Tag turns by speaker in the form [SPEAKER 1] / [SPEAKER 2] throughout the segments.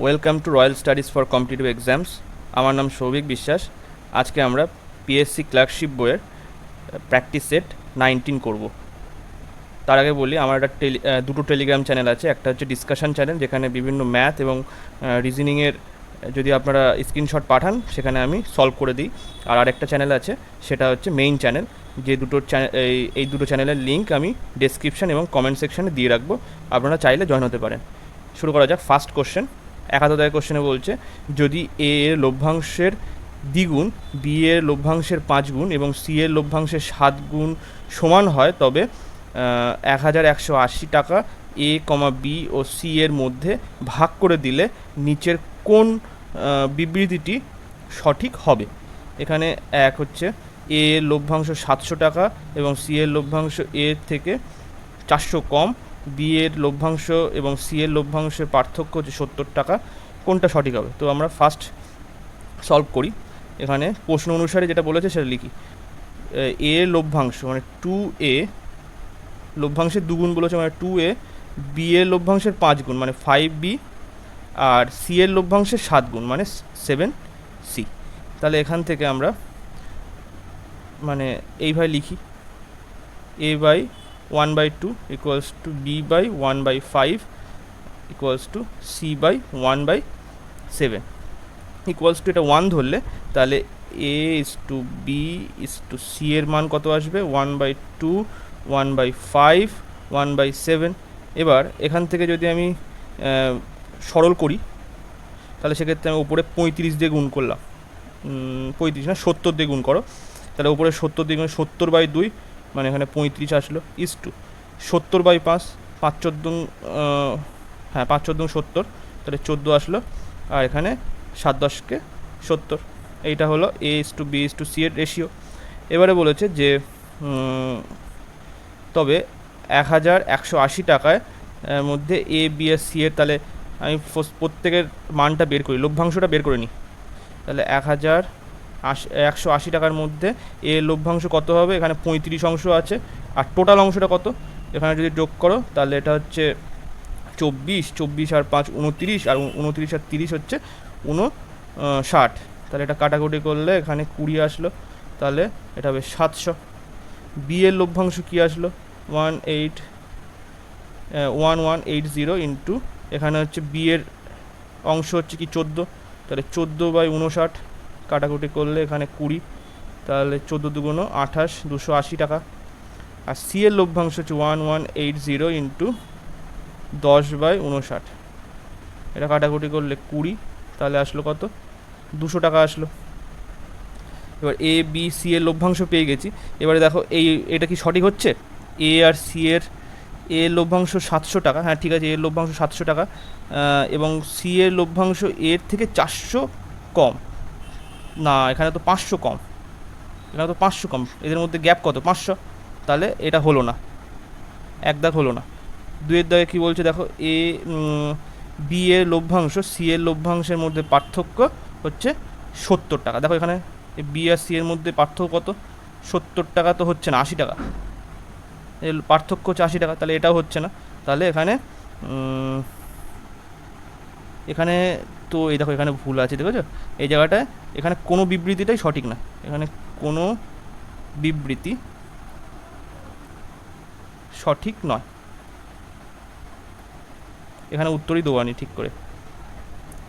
[SPEAKER 1] Welcome to royal studies for competitive exams. আমার নাম সৌভিক বিশ্বাস। আজকে আমরা পিএসসি ক্লার্কশিপ বইয়ের প্র্যাকটিস সেট 19 করব। তার আগে বলি, আমার একটা দুটো টেলিগ্রাম চ্যানেল আছে। একটা হচ্ছে ডিসকাশন চ্যানেল, যেখানে বিভিন্ন ম্যাথ এবং রিজনিংয়ের যদি আপনারা স্ক্রিনশট পাঠান সেখানে আমি সলভ করে দিই। আর আরেকটা চ্যানেল আছে, সেটা হচ্ছে মেইন চ্যানেল। যে দুটো এই দুটো চ্যানেলের লিঙ্ক আমি ডেসক্রিপশন এবং কমেন্ট সেকশানে দিয়ে রাখবো, আপনারা চাইলে জয়েন হতে পারেন। শুরু করা যাক। ফার্স্ট কোশ্চেন, 71 কোশ্চেনে বলছে, যদি এ এর লভ্যাংশের দ্বিগুণ, বি এর লভ্যাংশের 5 গুণ এবং সি এর লভ্যাংশের 7 গুণ সমান হয়, তবে 1180 টাকা এ কমা বি ও সি এর মধ্যে ভাগ করে দিলে নিচের কোন বিবৃতিটি সঠিক হবে? এখানে এক হচ্ছে এ এর লভ্যাংশ 700 টাকা এবং সি এর লভ্যাংশ এ থেকে 400 কম, বি এর লভ্যাংশ এবং সি এর লভ্যাংশের পার্থক্য হচ্ছে 70 টাকা। কোনটা সঠিক হবে? তো আমরা ফার্স্ট সলভ করি। এখানে প্রশ্ন অনুসারে যেটা বলেছে সেটা লিখি। এ এর লভ্যাংশ মানে 2a, লভ্যাংশের দুগুণ বলেছে মানে 2a, বি এর লভ্যাংশের 5 গুণ মানে 5b, আর সি এর লভ্যাংশের 7 গুণ মানে 7c। তাহলে এখান থেকে আমরা মানে এইভাবে লিখি, a by 1/2 equals to b by 1/5 equals to c by 1/7 equals to, এটা 1 ধরলে তাহলে a is to b is to c এর মান কত আসবে? 1/2, 1/5, 1/7। এবার এখান থেকে যদি আমি সরল করি, তাহলে সেক্ষেত্রে আমি উপরে 35 দিয়ে গুণ করলাম, 35 না 70 দিয়ে গুণ করো, তাহলে উপরে 70 দিয়ে গুণ 70/2 মানে এখানে 35 আসলো, ইস টু 70/5, 5×4 হ্যাঁ 5×4 70, তাহলে 14 আসলো, আর এখানে 7×10 70। এইটা হলো a is to b is to c এর রেশিও। এবারে বলেছে যে তবে 1180 টাকায় মধ্যে এ বি আর সি এর, তাহলে আমি প্রত্যেকের মানটা বের করি, লভ্যাংশটা বের করে নিই। তাহলে 180 টাকার মধ্যে এ লভ্যাংশ কত হবে? এখানে 35 অংশ আছে, আর টোটাল অংশটা কত? এখানে যদি যোগ করো তাহলে এটা হচ্ছে 24, 24 আর 5 29, আর 29 আর 30 হচ্ছে 59। তাহলে এটা কাটাকুটি করলে এখানে 20 আসলো, তাহলে এটা হবে 700। বি এর লভ্যাংশ কী আসলো? 1180 ইন্টু, এখানে হচ্ছে বি এর অংশ হচ্ছে কি 14, তাহলে 14/59, কাটাকুটি করলে এখানে 20, তাহলে 14 দুগুণ 28, 280 টাকা। আর সি এর লভ্যাংশ হচ্ছে 1180 ইন্টু 10/59, এটা কাটাকুটি করলে 20, তাহলে আসলো কত? 200 টাকা আসলো। এবার এ বি সি এর লভ্যাংশ পেয়ে গেছি। এবারে দেখো এটা কি সঠিক হচ্ছে? এ আর সি এর লভ্যাংশ 700 টাকা, হ্যাঁ ঠিক আছে, এর লভ্যাংশ 700 টাকা, এবং সি এর লভ্যাংশ এর থেকে 400 কম। না, এখানে তো 500 কম, এখানে তো 500 কম, এদের মধ্যে গ্যাপ কত? 500। তাহলে এটা হলো না, এক দাগ হলো না। দুয়ের দাগে কী বলছে দেখো, বি এর লভ্যাংশ সি এর লভ্যাংশের মধ্যে পার্থক্য হচ্ছে 70 টাকা। দেখো এখানে বি আর সি এর মধ্যে পার্থক্য কত? 70 টাকা তো হচ্ছে না, 80 টাকা, এর পার্থক্য হচ্ছে 80 টাকা, তাহলে এটাও হচ্ছে না। তাহলে এখানে তো এই দেখো এখানে ভুল আছে, দেখেছো এই জায়গাটায়, এখানে কোনো বিবৃতিটাই সঠিক না, এখানে কোনো বিবৃতি সঠিক নয়, এখানে উত্তরই দেওয়ানি ঠিক করে।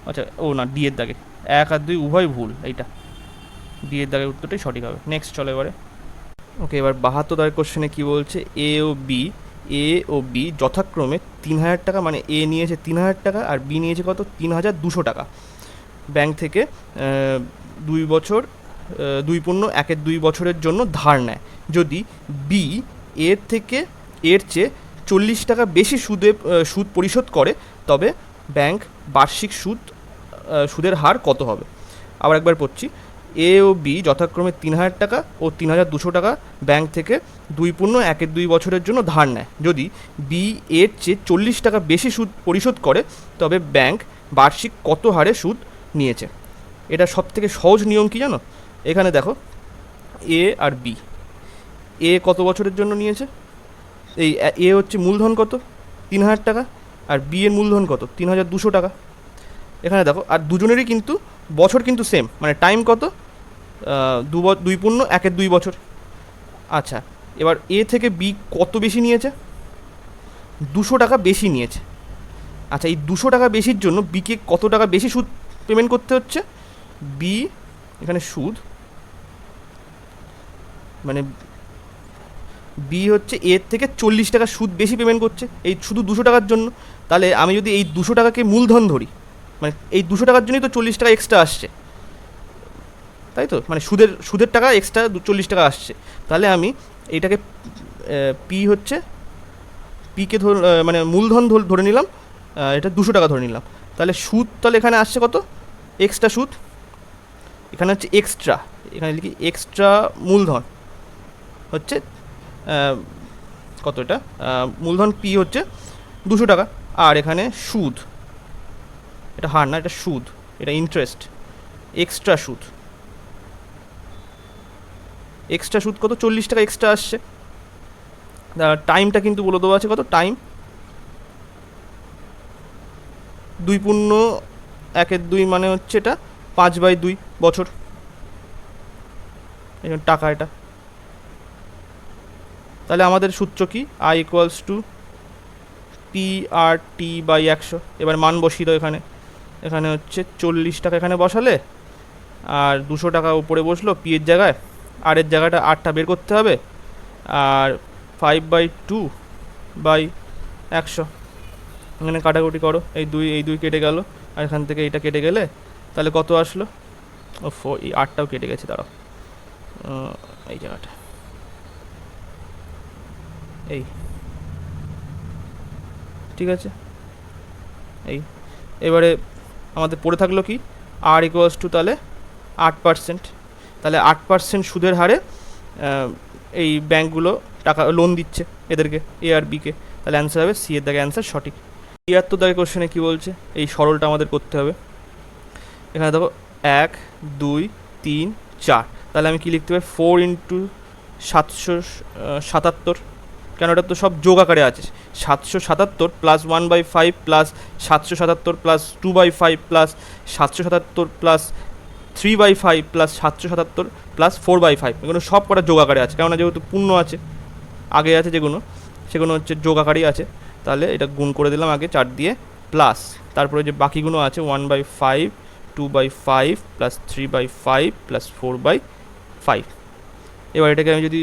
[SPEAKER 1] আচ্ছা ও না, ডি এর দাগে 1 আর 2 উভয় ভুল, এইটা ডি এর দাগের উত্তরটাই সঠিক হবে। নেক্সট চলো এবারে। ওকে, এবার 72 কোশ্চেনে কী বলছে, এ ও বি যথাক্রমে 3000 টাকা, মানে এ নিয়েছে 3000 টাকা আর বি নিয়েছে কত? 3200 টাকা ব্যাংক থেকে 2 বছর 2 বছরের জন্য ধার নেয়। যদি বি এর চেয়ে 40 টাকা বেশি সুদ পরিশোধ করে, তবে ব্যাংক বার্ষিক সুদের হার কত হবে? আবার একবার পড়ছি, এ ও বি যথাক্রমে 3000 টাকা ও 3200 টাকা ব্যাংক থেকে 2 বছরের জন্য ধার নেয়। যদি বি এর চেয়ে 40 টাকা বেশি সুদ পরিশোধ করে, তবে ব্যাংক বার্ষিক কত হারে সুদ নিয়েছে? এটা সব থেকে সহজ নিয়ম কি জানো? এখানে দেখো এ আর বি, এ কত বছরের জন্য নিয়েছে? এই এ হচ্ছে মূলধন কত? 3000 টাকা, আর বি এর মূলধন কত? 3200 টাকা। এখানে দেখো, আর দুজনেরই কিন্তু বছর কিন্তু সেম, মানে টাইম কত, 2 × 1 = 2 বছর। আচ্ছা, এবার এ থেকে বি কত বেশি নিয়েছে, 200 টাকা বেশি নিয়েছে। আচ্ছা, এই 200 টাকা বেশির জন্য বিকে কত টাকা বেশি সুদ পেমেন্ট করতে হচ্ছে, বি এখানে সুদ, মানে বি হচ্ছে এর থেকে 40 টাকা সুদ বেশি পেমেন্ট করছে এই শুধু 200 টাকার জন্য। তাহলে আমি যদি এই 200 টাকাকে মূলধন ধরি, মানে এই 200 টাকার জন্যই তো 40 টাকা এক্সট্রা আসছে, তাই তো, মানে সুদের টাকা এক্সট্রা 40 টাকা আসছে। তাহলে আমি এইটাকে পি হচ্ছে, পিকে মানে মূলধন ধরে নিলাম, এটা 200 টাকা ধরে নিলাম। তাহলে সুদ তাহলে এখানে আসছে কত, এক্সট্রা সুদ, এখানে হচ্ছে এক্সট্রা, এখানে লিখি এক্সট্রা মূলধন হচ্ছে কত, এটা মূলধন পি হচ্ছে 200 টাকা, আর এখানে সুদ, এটা হার না, এটা সুদ, এটা ইন্টারেস্ট, এক্সট্রা সুদ, এক্সট্রা সুদ কত, 40 টাকা এক্সট্রা আসছে। টাইমটা কিন্তু বলে দেওয়া আছে কত, টাইম 2 × 1 = 2 মানে হচ্ছে এটা 5/2 বছর, এখন টাকা এটা। তাহলে আমাদের সূত্র কি, I = PRT/100। এবার মান বসিয়ে দাও এখানে, এখানে হচ্ছে 40 টাকা এখানে বসালে, আর 200 টাকা উপরে বসলো পি এর জায়গায়, আর এর জায়গাটা 8টা বের করতে হবে, আর 5/2/100, এখানে কাটাকুটি করো, এই দুই কেটে গেল, আর এখান থেকে এইটা কেটে গেলে তাহলে কত আসলো, এই 8টাও কেটে গেছে, দাঁড়াও, এই জায়গাটা, এই ঠিক আছে, এই এবারে আমাদের পড়ে থাকলো কি, আর = তাহলে 8%, তাহলে 8% সুদের হারে এই ব্যাঙ্কগুলো টাকা লোন দিচ্ছে এদেরকে, এ আর বিকে। তাহলে অ্যান্সার হবে সি এর দাগে অ্যান্সার সঠিক। 73 দাগের কোশ্চেনে কী বলছে, এই সরলটা আমাদের করতে হবে। এখানে দেখো 1 2 3 4, তাহলে আমি কি লিখতে পারি, 4 × 777, কেন এটা তো সব যোগ আকারে আছে, 777 + 1/5 + 777 + 2/5 + 777 + 3/5 + 777 + 4/5, এগুলো সব কটা যোগ আকারে আছে, কেননা যেহেতু পূর্ণ আছে আগে আছে, সেগুলো হচ্ছে যোগ আকারেই আছে। তাহলে এটা গুণ করে দিলাম আগে 4 দিয়ে, প্লাস তারপরে যে বাকিগুলো আছে 1/5 2/5 + 3/5 + 4/5। এবার এটাকে আমি যদি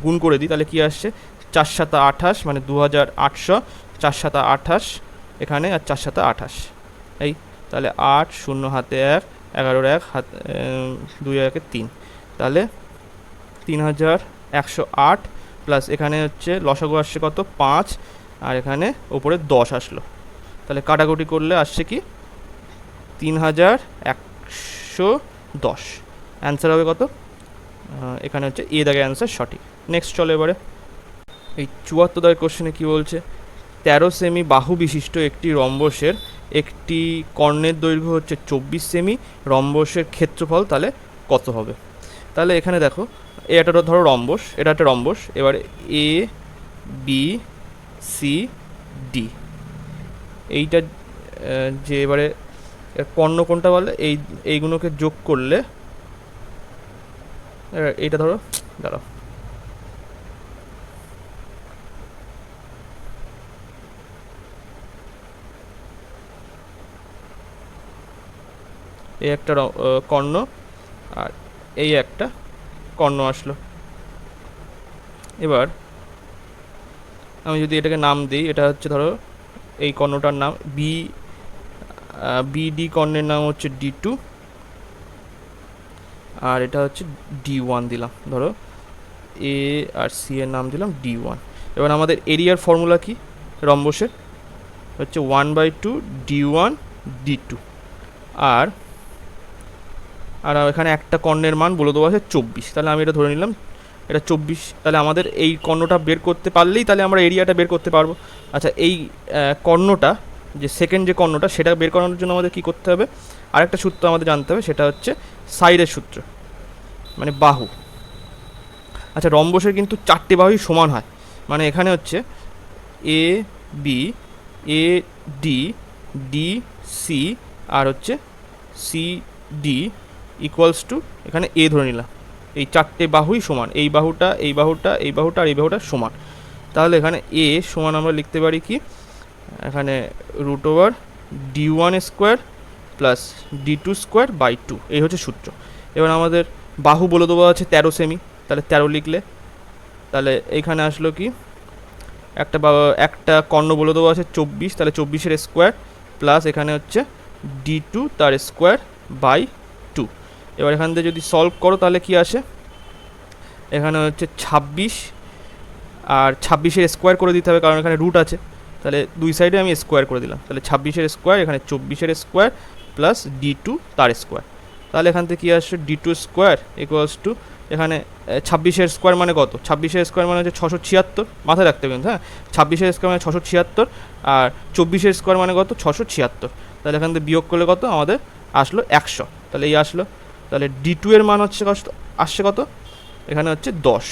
[SPEAKER 1] গুণ করে দিই তাহলে কি আসছে, 4 × 7 = 28, মানে 2800, 4 × 7 = 28 এখানে, আর 4 × 7 = 28, এই তাহলে 8 0 হাতে 1 11 1 হাত 2 1 3, তাহলে 3108 প্লাস এখানে হচ্ছে লসাগু আসছে কত, 5, আর এখানে ওপরে 10 আসলো। তাহলে কাটাকুটি করলে আসছে কি 3110, অ্যান্সার হবে কত, এখানে হচ্ছে এ দাগের অ্যান্সার সঠিক। নেক্সট চলো এবারে এই 74 দাগের কোশ্চেনে কী বলছে, 13 সেমি বাহু বিশিষ্ট একটি রম্বসের একটি কর্ণের দৈর্ঘ্য হচ্ছে 24 সেমি, রম্বসের ক্ষেত্রফল তাহলে কত হবে। তাহলে এখানে দেখো, এটা ধরো রম্বস, এটা একটা রম্বস, এবার এ বি সি ডি, এইটা যে এবারে কর্ণ কোনটা বলে, এইগুলোকে যোগ করলে, এইটা ধরো, দাঁড়াও, এই একটা কর্ণ, আর এই একটা কর্ণ আসলো। এবার আমি যদি এটাকে নাম দিই, এটা হচ্ছে ধরো এই কর্ণটার নাম বিডি, কর্ণের নাম হচ্ছে D2, আর এটা হচ্ছে D1 দিলাম, ধরো এ আর সি এর নাম দিলাম D1। এবার আমাদের এরিয়ার ফর্মুলা কি রম্বসের, হচ্ছে 1/2 D1 D2, আর এখানে একটা কর্ণের মান বলে দেওয়া আছে 24, তাহলে আমি এটা ধরে নিলাম এটা 24। তাহলে আমাদের এই কর্ণটা বের করতে পারলেই তাহলে আমরা এরিয়াটা বের করতে পারবো। আচ্ছা, এই কর্ণটা যে সেকেন্ড যে কর্ণটা, সেটা বের করানোর জন্য আমাদের কী করতে হবে, আরেকটা সূত্র আমাদের জানতে হবে, সেটা হচ্ছে সাইডের সূত্র, মানে বাহু। আচ্ছা, রম্বসের কিন্তু 4টে বাহুই সমান হয়, মানে এখানে হচ্ছে a b, a d, d c আর হচ্ছে সি ডি ইকুয়ালস টু এখানে এ ধরে নিলাম, এই চারটে বাহুই সমান, এই বাহুটা এই বাহুটা এই বাহুটা আর এই বাহুটা সমান। তাহলে এখানে এ সমান আমরা লিখতে পারি কি, এখানে root over d1 square plus d2 square by 2, এই হচ্ছে সূত্র। এবার আমাদের বাহু বলে দেওয়া আছে 13 সেমি, তাহলে 13 লিখলে তাহলে এইখানে আসলো কি, একটা কর্ণ বলে দেওয়া আছে 24, তাহলে 24-এর স্কোয়ার প্লাস এখানে হচ্ছে d2 তার স্কোয়ার বাই 2। এবার এখান থেকে যদি সলভ করো তাহলে কি আসে, এখানে হচ্ছে 26 আর 26-এর স্কোয়ার করে দিতে হবে কারণ এখানে রুট আছে, তাহলে দুই সাইডে আমি স্কোয়ার করে দিলাম, তাহলে 26-এর স্কোয়ার এখানে 24-এর স্কোয়ার প্লাস d2 তার স্কোয়ার। তাহলে এখান থেকে কী আসছে, d2 স্কোয়ার ইকুয়ালস টু এখানে 26-এর স্কোয়ার মানে কত, 26-এর স্কোয়ার মানে হচ্ছে 676, মাথায় রাখতে হবে কিন্তু, হ্যাঁ 26-এর স্কোয়ার মানে 676 আর 24-এর স্কোয়ার মানে কত 676। তাহলে এখান থেকে বিয়োগ করলে কত আমাদের আসলো 100, তাহলে এই আসলো। তাহলে d2 এর মান হচ্ছে আসছে কত, এখানে হচ্ছে 10,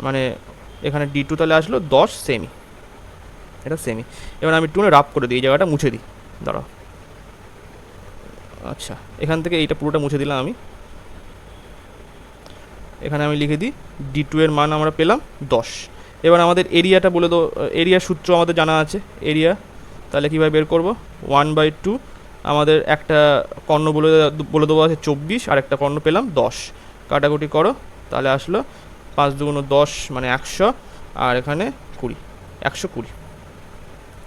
[SPEAKER 1] মানে এখানে d2 তাহলে আসলো 10 সেমি, এটা সেমি। এবার আমি একটু রাফ করে দিই, এই জায়গাটা মুছে দিই, দাঁড়াও। আচ্ছা, এখান থেকে এইটা পুরোটা মুছে দিলাম আমি, এখানে আমি লিখে দিই d2 এর মান আমরা পেলাম 10। এবার আমাদের এরিয়াটা বলে দাও, এরিয়ার সূত্র আমাদের জানা আছে, এরিয়া তাহলে কীভাবে বের করব, 1/2, আমাদের একটা কর্ণ বলে দেবো আছে 24 আর একটা কর্ণ পেলাম 10, কাটাকুটি করো তাহলে আসলো 5 দুগুণ 10 মানে 100 আর এখানে 20, 120।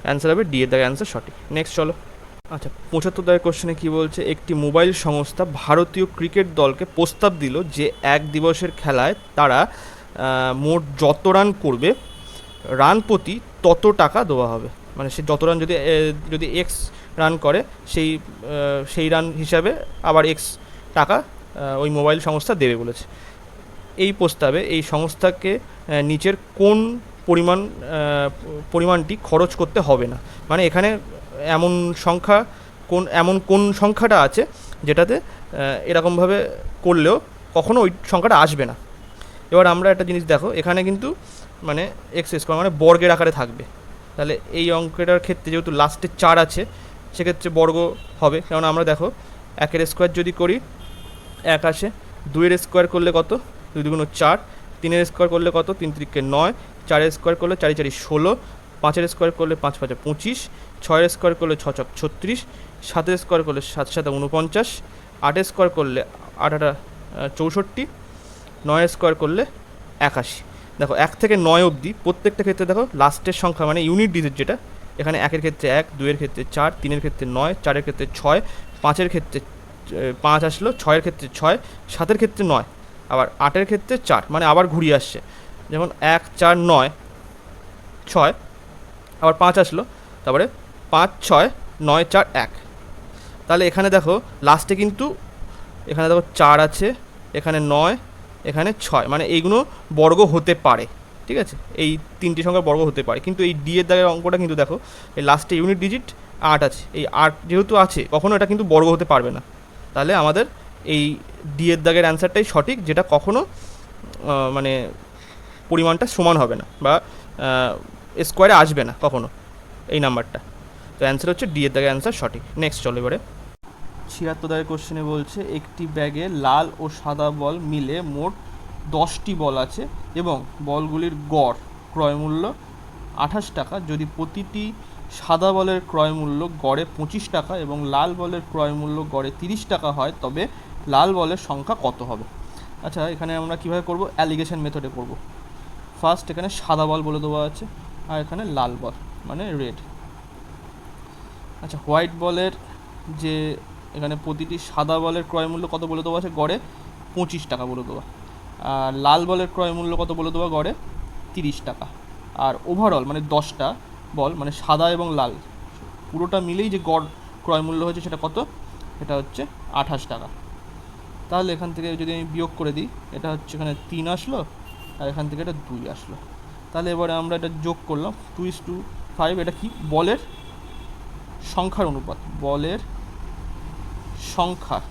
[SPEAKER 1] অ্যান্সার হবে ডি এর দাগে অ্যান্সার সঠিক। নেক্সট চলো। আচ্ছা, 75 দাগের কোশ্চেনে কী বলছে, একটি মোবাইল সংস্থা ভারতীয় ক্রিকেট দলকে প্রস্তাব দিল যে এক দিবসের খেলায় তারা মোট যত রান করবে রান প্রতি তত টাকা দেওয়া হবে, মানে সে যত রান যদি এক্স রান করে সেই রান হিসাবে আবার এক্স টাকা ওই মোবাইল সংস্থা দেবে বলেছে। এই প্রস্তাবে এই সংস্থাকে নিচের কোন পরিমাণটি খরচ করতে হবে না, মানে এখানে এমন কোন সংখ্যাটা আছে যেটাতে এরকমভাবে করলেও কখনো ওই সংখ্যাটা আসবে না। এবার আমরা একটা জিনিস দেখো, এখানে কিন্তু মানে এক্স স্কোয়ার মানে বর্গের আকারে থাকবে, তাহলে এই অঙ্কটার ক্ষেত্রে যেহেতু লাস্টে 4 আছে সেক্ষেত্রে বর্গ হবে, কারণ আমরা দেখো 1-এর স্কোয়ার যদি করি 1 আসে, 2-এর স্কোয়ার করলে কত 2 দুগুণ 4, 3-এর স্কোয়ার করলে কত 3 3 9, 4-এর স্কোয়ার করলে 4 4 16, 5-এর স্কোয়ার করলে 5 5 25, 6-এর স্কোয়ার করলে 6 6 36, 7-এর স্কোয়ার করলে 7 7 49, 8-এর স্কোয়ার করলে 8 8 64, 9-এর স্কোয়ার করলে 81। দেখো 1 থেকে 9 অবধি প্রত্যেকটা ক্ষেত্রে দেখো লাস্টের সংখ্যা মানে ইউনিট ডিজিট যেটা, এখানে 1-এর ক্ষেত্রে 1, 2-এর ক্ষেত্রে 4, 3-এর ক্ষেত্রে 9, 4-এর ক্ষেত্রে 6, 5-এর ক্ষেত্রে 5 আসলো, 6-এর ক্ষেত্রে 6, 7-এর ক্ষেত্রে 9, আবার 8-এর ক্ষেত্রে 4, মানে আবার ঘুরিয়ে আসছে, যেমন 1 4 9 6, আবার 5 আসলো, তারপরে 5 6 9 4 1। তাহলে এখানে দেখো লাস্টে কিন্তু এখানে দেখো 4 আছে, এখানে 9, এখানে 6, মানে এইগুলো বর্গ হতে পারে, ঠিক আছে, এই তিনটি সংখ্যার বর্গ হতে পারে, কিন্তু এই ডি এর দাগের অঙ্কটা কিন্তু দেখো এই লাস্টে ইউনিট ডিজিট 8 আছে, এই 8 যেহেতু আছে কখনো এটা কিন্তু বর্গ হতে পারবে না, তাহলে আমাদের এই ডি এর দাগের অ্যান্সারটাই সঠিক, যেটা কখনো মানে পরিমাণটা সমান হবে না বা স্কোয়ারে আসবে না কখনো এই নাম্বারটা, তো অ্যান্সার হচ্ছে ডি এর দাগের অ্যান্সার সঠিক। নেক্সট চলো এবারে 76 দাগের কোশ্চেনে বলছে, একটি ব্যাগে লাল ও সাদা বল মিলে মোট 10টি বল আছে এবং বলগুলির গড় ক্রয়মূল্য 28 টাকা, যদি প্রতিটি সাদা বলের ক্রয়মূল্য গড়ে 25 টাকা এবং লাল বলের ক্রয়মূল্য গড়ে 30 টাকা হয়, তবে লাল বলের সংখ্যা কত হবে? আচ্ছা, এখানে আমরা কীভাবে করব, অ্যালিগেশন মেথডে করব। ফার্স্ট এখানে সাদা বল বলে দেওয়া আছে আর এখানে লাল বল মানে রেড। আচ্ছা, হোয়াইট বলের যে এখানে প্রতিটি সাদা বলের ক্রয়মূল্য কত বলে দেওয়া আছে, গড়ে 25 টাকা বলে দেওয়া, আর লাল বলের ক্রয়মূল্য কত বলে দেওয়া, গড়ে 30 টাকা, আর ওভারঅল মানে 10টা বল মানে সাদা এবং লাল পুরোটা মিলেই যে গড় ক্রয়মূল্য হচ্ছে সেটা কত, এটা হচ্ছে 28 টাকা। তাহলে এখান থেকে যদি আমি বিয়োগ করে দিই, এটা হচ্ছে এখানে 3 আসলো আর এখান থেকে এটা 2 আসলো, তাহলে এবারে আমরা এটা যোগ করলাম 2:5, এটা কি বলের সংখ্যার অনুপাত, বলের সংখ্যার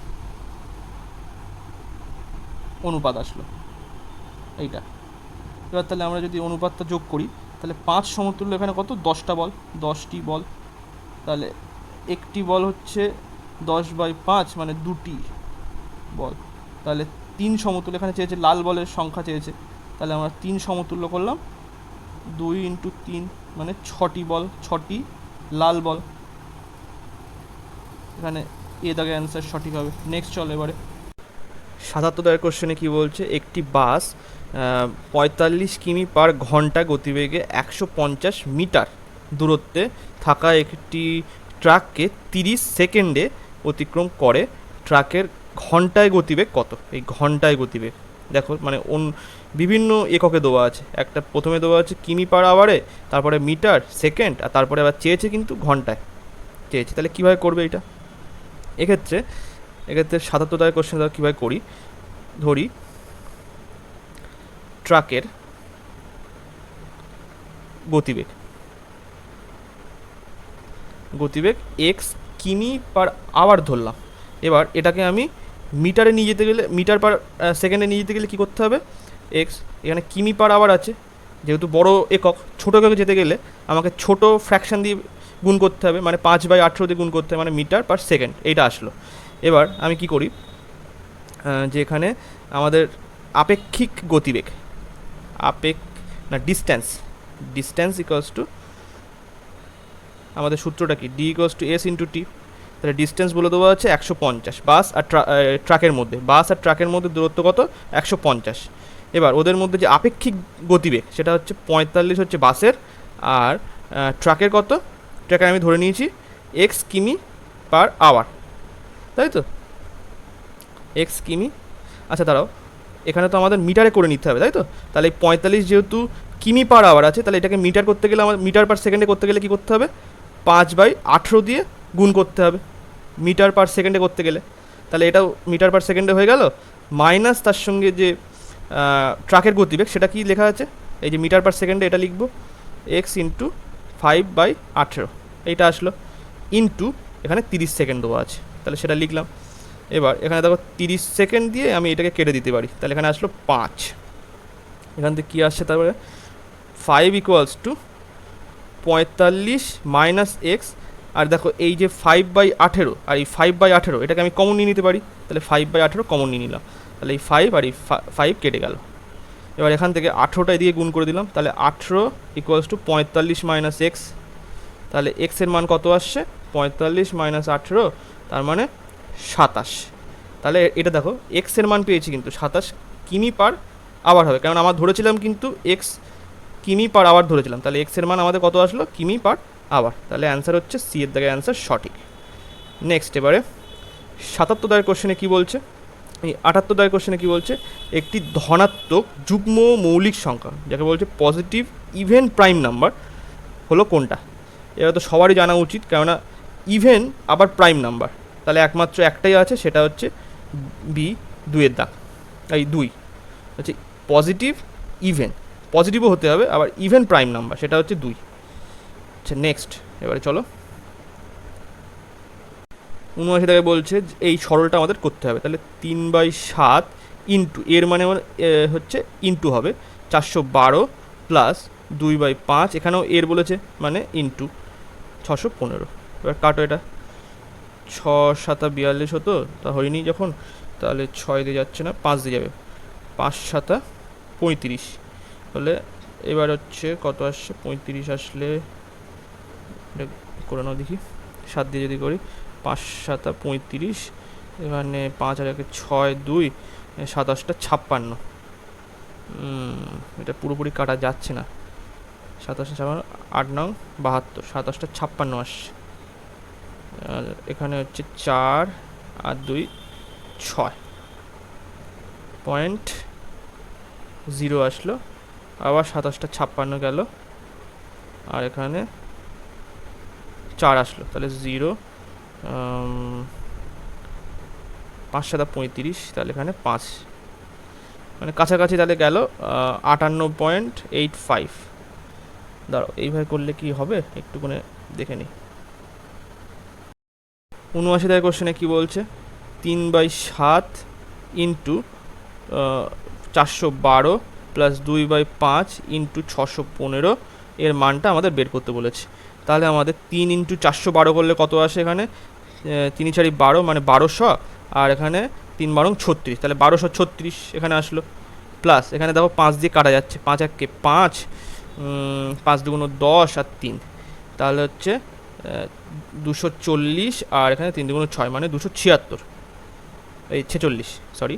[SPEAKER 1] অনুপাত আসলো এইটা। এবার তাহলে আমরা যদি অনুপাতটা যোগ করি তাহলে 5 সমতুল্য এখানে কত, 10টা বল, 10টি বল, তাহলে একটি বল হচ্ছে 10/5 মানে দুটি বল, তাহলে 3 সমতুল্য এখানে চেয়েছে, লাল বলের সংখ্যা চেয়েছে, তাহলে আমরা 3 সমতুল্য করলাম, 2 × 3 মানে 6টি বল, 6টি লাল বল। এখানে এ দাগে অ্যান্সার সঠিক হবে। নেক্সট চল এবারে 77 কোশ্চেনে কি বলছে, একটি বাস 45 কিমি/ঘন্টা গতিবেগে 150 মিটার দূরত্বে থাকা একটি ট্রাককে 30 সেকেন্ডে অতিক্রম করে, ট্রাকের ঘন্টায় গতিবেগ কত? এই ঘন্টায় গতিবেগ দেখো মানে বিভিন্ন এককে দেওয়া আছে, একটা প্রথমে দেওয়া আছে কিমি/আওয়ারে, তারপরে মিটার, সেকেন্ড, আর তারপরে আবার চেয়েছে কিন্তু ঘন্টায় চেয়েছে। তাহলে কীভাবে করবে এটা? এক্ষেত্রে 77 কোশ্চেন কীভাবে করি, ধরি ট্রাকের গতিবেগ এক্স কিমি/আওয়ার ধরলাম। এবার এটাকে আমি মিটারে নিয়ে যেতে গেলে, মিটার/সেকেন্ডে নিয়ে যেতে গেলে কী করতে হবে, এক্স এখানে কিমি/আওয়ার আছে, যেহেতু বড় একক, ছোটো এককে যেতে গেলে আমাকে ছোট ফ্র্যাকশান দিয়ে গুণ করতে হবে, মানে 5/18 দিয়ে গুণ করতে হবে, মানে মিটার/সেকেন্ড এইটা আসলো। এবার আমি কি করি, যে এখানে আমাদের আপেক্ষিক গতিবেগ ডিস্ট্যান্স ইকুয়ালস টু, আমাদের সূত্রটা কি, d equals to s into t. তাহলে ডিস্টেন্স বলে দেওয়া আছে 150, বাস আর ট্রাকের মধ্যে দূরত্ব কত, 150। এবার ওদের মধ্যে যে আপেক্ষিক গতিবেগ সেটা হচ্ছে 45 হচ্ছে বাসের, আর ট্রাকের কত, ট্রাকের আমি ধরে নিয়েছি এক্স কিমি/আওয়ার, তাই তো, এক্স কিমি। আচ্ছা দাঁড়াও, এখানে তো আমাদের মিটারে করে নিতে হবে, তাই তো, তাহলে এই 45 যেহেতু কিমি/আওয়ার আছে, তাহলে এটাকে মিটার করতে গেলে আমাদের মিটার/সেকেন্ডে করতে গেলে কী করতে হবে, 5/18 দিয়ে গুণ করতে হবে মিটার/সেকেন্ডে করতে গেলে। তাহলে এটাও মিটার/সেকেন্ডে হয়ে গেল, মাইনাস তার সঙ্গে যে ট্রাকের গতিবেগ সেটা কি লেখা আছে, এই যে মিটার/সেকেন্ডে এটা লিখবো এক্স ইন্টু 5/18, এইটা আসলো, ইন্টু এখানে 30 সেকেন্ড দেওয়া আছে, তাহলে সেটা লিখলাম। এবার এখানে দেখো 30 সেকেন্ড দিয়ে আমি এটাকে কেটে দিতে পারি, তাহলে এখানে আসলো 5, এখান থেকে কী আসছে, তারপরে 5 ইকুয়ালস টু 45 মাইনাস এক্স, আর দেখো এই যে 5/18 আর এই 5/18 এটাকে আমি কমন নিয়ে নিতে পারি, তাহলে 5/18 কমন নিয়ে নিলাম, তাহলে এই 5 আর এই 5 কেটে গেল। এবার এখান থেকে 18টা দিয়ে গুণ করে দিলাম, তাহলে 18 ইকুয়ালস টু 45 মাইনাস এক্স, তাহলে এক্সের মান কত আসছে, 45 মাইনাস 18, তার মানে 27। তাহলে এটা দেখো এক্সের মান পেয়েছি কিন্তু 27 কিমি/আওয়ার হবে, কারণ আমার ধরেছিলাম কিন্তু এক্স কিমি/আওয়ার ধরেছিলাম, তাহলে এক্সের মান আমাদের কত আসলো, কিমি/আওয়ার। তাহলে অ্যান্সার হচ্ছে সি এর দাগে অ্যান্সার সঠিক। নেক্সট এবারে 77 কোশ্চেনে কী বলছে, এই 78 কোশ্চেনে কী বলছে, একটি ধনাত্মক যুগ্ম মৌলিক সংখ্যা যাকে বলছে পজিটিভ ইভেন প্রাইম নাম্বার হলো কোনটা? এটা তো সবারই জানা উচিত, কেননা ইভেন আবার প্রাইম নাম্বার, তাহলে একমাত্র একটাই আছে, সেটা হচ্ছে বি, 2-এর দাগ, এই 2 হচ্ছে পজিটিভ ইভেন, পজিটিভও হতে হবে, আবার ইভেন প্রাইম নাম্বার সেটা হচ্ছে 2। আচ্ছা নেক্সট এবারে চলো 79 থেকে বলছে এই সরলটা আমাদের করতে হবে, তাহলে 3/7 ইন্টু, এর মানে হচ্ছে ইন্টু হবে 412 প্লাস 2/5, এখানেও এর বলেছে মানে ইন্টু 615। এবার কাটো, এটা 6×7 42 হতো, তা হয়নি যখন, তাহলে 6 দিয়ে যাচ্ছে না, 5 দিয়ে যাবে, 5×7 35, তাহলে এবার হচ্ছে কত আসছে, 35 আসলে করে নাও দেখি, 7 দিয়ে যদি করি 5×7 35, এখানে 5 আর 6 2, 27টা 56, এটা পুরোপুরি কাটা যাচ্ছে না, 27 8×9 72, 27টা 56 আসছে, আর এখানে হচ্ছে 4 আর 2 6.0 আসলো, আবার 27টা 56 গেল, আর এখানে 4 আসলো, তাহলে 0, 5×7 35, তাহলে এখানে 5, মানে কাছাকাছি তাহলে গেল 58.85। দাঁড়াও এইভাবে করলে কি হবে একটুখানি দেখে নিই। 79 কোশ্চেনে কী বলছে, 3/7 ইন্টু 412 প্লাস 2/5 ইন্টু 615 এর মানটা আমাদের বের করতে বলেছে। তাহলে আমাদের 3 ইন্টু 412 করলে কত আসে এখানে, 3 4 12 মানে 1200, আর এখানে 3 12 36, তাহলে 1236 এখানে আসলো। প্লাস এখানে দেখো 5 দিয়ে কাটা যাচ্ছে, 5 1 5, 5 2 10 আর 3, তাহলে হচ্ছে 240, আর এখানে 3 2 6 মানে 276, এই 46 সরি।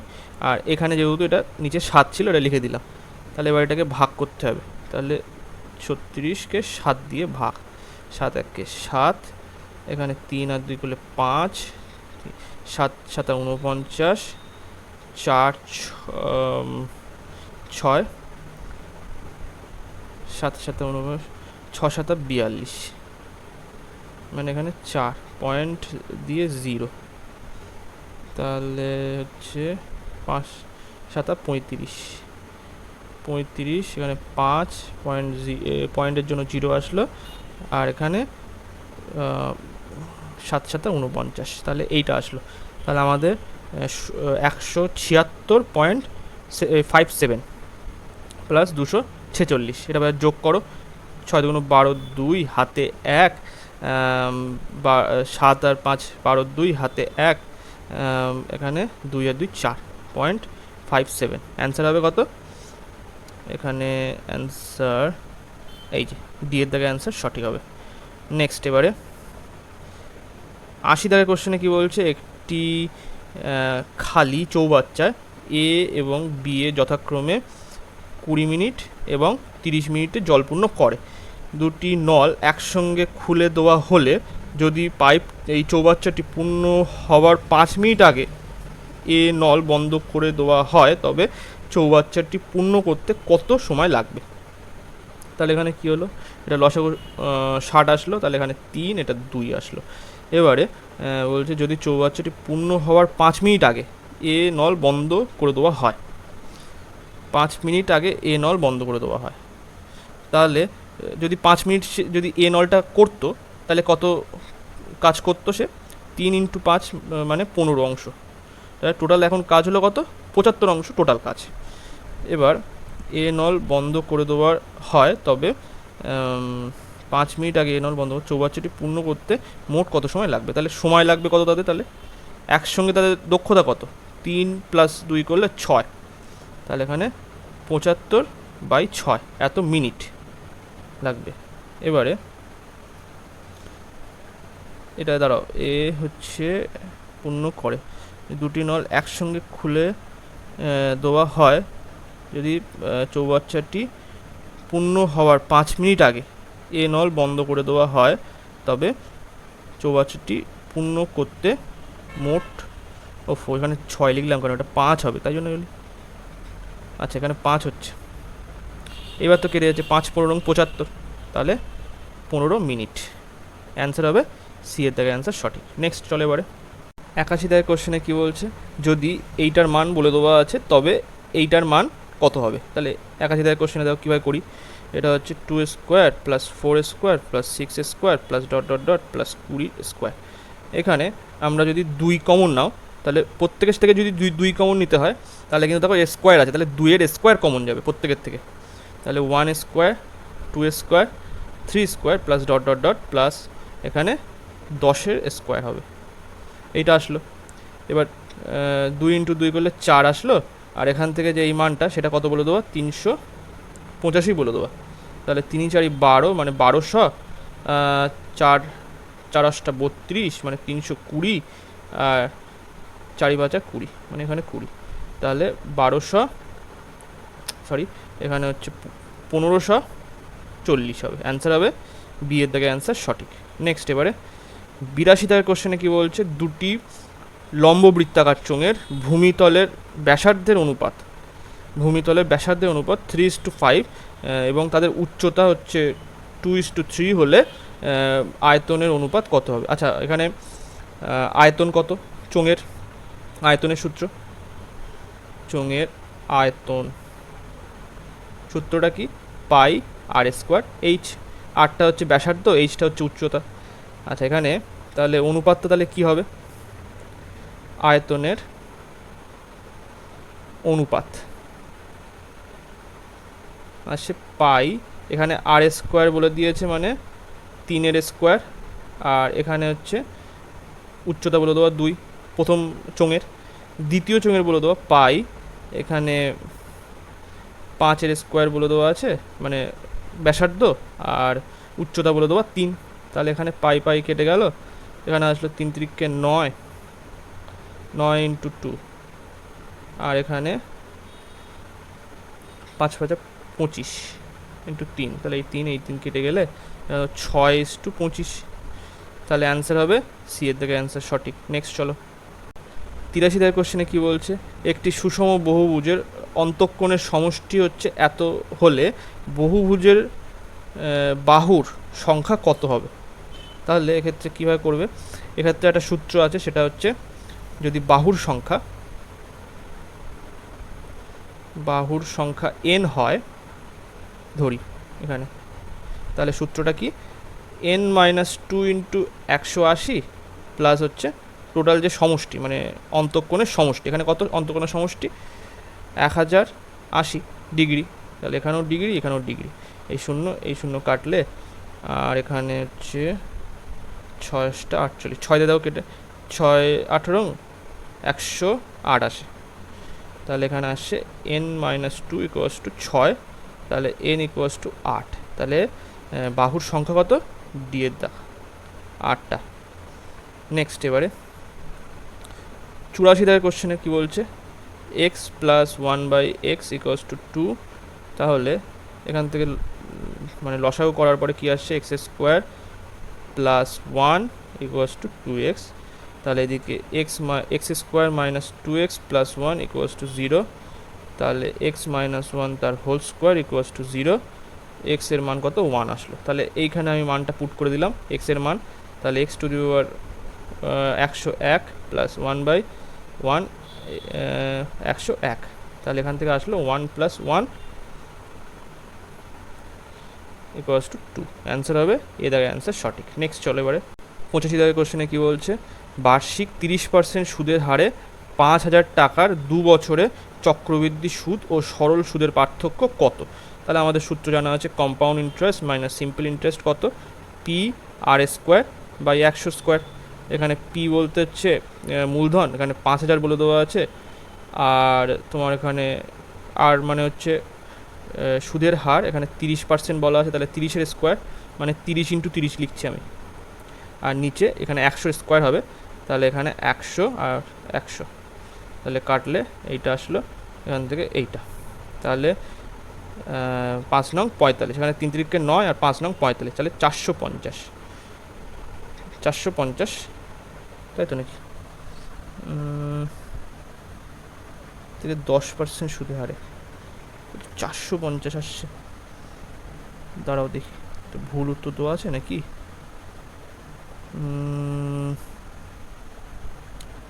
[SPEAKER 1] আর এখানে যেহেতু এটা নিচে 7 ছিল, এটা লিখে দিলাম। তাহলে এবার এটাকে ভাগ করতে হবে, তাহলে 36কে 7 দিয়ে ভাগ, 7 1 7, এখানে 3 আর 2 করলে 5, 7 7 49, 4 6, 7 7 49, 6 7 42, মানে এখানে 4 পয়েন্ট দিয়ে 0, তাহলে হচ্ছে 5 7 35, 35, এখানে 5 পয়েন্টের জন্য 0 আসলো, আর এখানে 7 7 49, তাহলে এইটা আসলো। তাহলে আমাদের 176.57 প্লাস 246, এটা যোগ করো, 6 2 12 2 হাতে 1, 7 আর 5 12 2 হাতে 1, এখানে 2 আর 2 4.57, অ্যান্সার হবে কত এখানে, অ্যান্সার এই যে ডি এর দাগে অ্যান্সার সঠিক হবে। নেক্সট এবারে 80 দাগের কোশ্চেনে কি বলছে, একটি খালি চৌবাচ্চায় এ এবং বি এ যথাক্রমে 20 মিনিট এবং 30 মিনিটে জলপূর্ণ করে। দুটি নল একসঙ্গে খুলে দেওয়া হলে যদি পাইপ এই চৌবাচ্চাটি পূর্ণ হওয়ার 5 মিনিট আগে এ নল বন্ধ করে দেওয়া হয়, তবে চৌবাচ্চাটি পূর্ণ করতে কত সময় লাগবে। তাহলে এখানে কী হলো, এটা লসাগু 60 আসলো, তাহলে এখানে 3, এটা 2 আসলো। এবারে বলছে যদি চৌবাচ্চাটি পূর্ণ হওয়ার 5 মিনিট আগে এ নল বন্ধ করে দেওয়া হয়, 5 মিনিট আগে এ নল বন্ধ করে দেওয়া হয়, তাহলে যদি 5 মিনিট যদি এ নলটা করতো, তাহলে কত কাজ করতো সে, 3 ইন্টু 5 মানে 15 অংশ, তাহলে টোটাল এখন কাজ হলো কত, 75 অংশ টোটাল কাজ। এবার এ নল বন্ধ করে দেওয়ার হয়, তবে 5 মিনিট আগে এ নল বন্ধ, চৌবাচ্চাটি পূর্ণ করতে মোট কত সময় লাগবে, তাহলে সময় লাগবে কত তাদের, তাহলে একসঙ্গে তাদের দক্ষতা কত, 3 + 2 করলে 6, তাহলে এখানে 75/6 এত মিনিট লাগবে। এবারে এটা দাঁড়াও, এ হচ্ছে পূর্ণ করে, দুটি নল একসঙ্গে খুলে দেওয়া হয়, যদি চৌবাচ্চাটি পূর্ণ হওয়ার 5 মিনিট আগে এ নল বন্ধ করে দেওয়া হয়, তবে চৌবাচ্চাটি পূর্ণ করতে মোট, এখানে 6 লিখলাম কারণ এটা 5 হবে তাই জন্য, আচ্ছা এখানে 5 হচ্ছে, এবার তো কেটে যাচ্ছে, 5 15 75, তাহলে 15 মিনিট, অ্যান্সার হবে সি এর দাগে অ্যান্সার সঠিক। নেক্সট চলে এবারে 81 দাগের কোশ্চেনে কী বলছে, যদি এইটার মান বলে দেওয়া আছে তবে এইটার মান কত হবে। তাহলে 81 দাগের কোশ্চেনে দেখো কীভাবে করি, এটা হচ্ছে 2 square plus 4 square plus 6 square plus dot dot dot plus 20 square. এখানে আমরা যদি 2 কমন নাও, তাহলে প্রত্যেকের থেকে যদি 2 কমন নিতে হয়, তাহলে কিন্তু দেখো স্কোয়ার আছে, তাহলে 2 এর স্কোয়ার কমন যাবে প্রত্যেকের থেকে, তাহলে 1 square 2 square 3 square plus dot dot dot plus এখানে 10 স্কোয়ার হবে, এইটা আসলো। এবার 2 ইন্টু 2 করলে 4 আসলো, আর এখান থেকে যে এই মানটা সেটা কত বলে দেবো, 385 বলে দেবো, তাহলে 3 4 12 মানে 1200, 4 4 8 32 মানে 320, আর 4 5 20 মানে এখানে 20, তাহলে 1200 সরি এখানে হচ্ছে 1540 হবে, অ্যান্সার হবে বি এর দাগে অ্যান্সার সঠিক। নেক্সট এবারে 82 দাগের কোশ্চেনে কী বলছে, দুটি লম্ব বৃত্তাকার চোঙের ভূমিতলের ব্যাসার্ধের অনুপাত 3:5 এবং তাদের উচ্চতা হচ্ছে 2:3 হলে আয়তনের অনুপাত কত হবে। আচ্ছা এখানে আয়তন কত, চোঙের আয়তনের সূত্র, চোঙের আয়তন সূত্রটা কি, পাই আর স্কোয়ার এইচ, আরটা হচ্ছে ব্যাসার্ধ, এইচটা হচ্ছে উচ্চতা। আচ্ছা এখানে তাহলে অনুপাতটা তাহলে কি হবে, আয়তনের অনুপাত আসছে পাই, এখানে আর স্কোয়ার বলে দিয়েছে মানে 3 স্কোয়ার, আর এখানে হচ্ছে উচ্চতা বলে দেওয়া 2 প্রথম চোঙের, দ্বিতীয় চোঙের বলে দেওয়া পাই, এখানে 5 স্কোয়ার বলে দেওয়া আছে মানে ব্যাসার্ধ, আর উচ্চতা বলে দেওয়া 3। তাহলে এখানে পাই পাই কেটে গেল, এখানে আসলো 3 3 9, 9 ইন্টু 2, আর এখানে 5 5 25 ইন্টু 3, তাহলে এই 3 কেটে গেলে 6:25। তাহলে অ্যান্সার হবে সি এর দিকে অ্যান্সার সঠিক। নেক্সট চলো 83 দাগের কোশ্চেনে কী বলছে, একটি সুষম বহুভুজের অন্তঃকোণের সমষ্টি হচ্ছে এত হলে বহুভুজের বাহুর সংখ্যা কত হবে। তাহলে এক্ষেত্রে কীভাবে করবে, এক্ষেত্রে একটা সূত্র আছে, সেটা হচ্ছে যদি বাহুর সংখ্যা n হয় ধরি এখানে, তাহলে সূত্রটা কি, n-2 ইন্টু 180 প্লাস হচ্ছে টোটাল যে সমষ্টি মানে অন্তঃকোণের সমষ্টি, এখানে কত অন্তঃকোণের সমষ্টি 1080 ডিগ্রি, তাহলে এখানেও ডিগ্রি এখানেও ডিগ্রি, এই শূন্য কাটলে, আর এখানে হচ্ছে 6 48, 6 দিয়ে দাও কেটে, 6 18 108 আসে, তাহলে এখানে আসছে n-2 ইকুয়ালস টু 6, তাহলে n ইকুয়ালস টু 8, তাহলে বাহুর সংখ্যা কত, ডি এর দাগ 8টা। নেক্সট এবারে 84 দাগের কোশ্চেনে কী বলছে, x plus 1/x equals to 2, তাহলে এখান থেকে মানে লসাগু করার পরে কী আসছে, X square plus 1 equals to 2x, তাহলে এদিকে X square minus 2x plus 1 equals to 0, তাহলে এক্স মাইনাস 1 তার whole square equals to 0, X এর মান কত 1 আসলো, তাহলে এইখানে আমি মানটা পুট করে দিলাম এক্স এর মান, তাহলে x to the power 101 plus 1/1 101, তাহলে এখান থেকে আসলো 1 প্লাস 1 ইকুয়ালস টু 2, অ্যান্সার হবে এ দাগে অ্যান্সার সঠিক। নেক্সট চলো এবারে 85 দাগের কোশ্চেনে কী বলছে, বার্ষিক 30% সুদের হারে 5000 টাকার 2 বছরে চক্রবৃদ্ধি সুদ ও সরল সুদের পার্থক্য কত। তাহলে আমাদের সূত্র জানা আছে, compound interest minus simple interest কত, p R square by 100 square, এখানে পি বলতে হচ্ছে মূলধন, এখানে 5000 বলে দেওয়া আছে, আর তোমার এখানে আর মানে হচ্ছে সুদের হার, এখানে 30% বলা আছে, তাহলে 30 স্কোয়ার মানে 30 ইন্টু 30 লিখছি আমি, আর নিচে এখানে 100 স্কোয়ার হবে, তাহলে এখানে 100 আর 100, তাহলে কাটলে এইটা আসলো এখান থেকে এইটা, তাহলে 5 নং 45, এখানে 3 3 9 আর 5 নং 45, তাহলে 450, তাই তো নাকি, থেকে 10% সুদে হারে 450 আসছে, দাঁড়াও দেখি তো ভুল উত্তর দেওয়া আছে নাকি,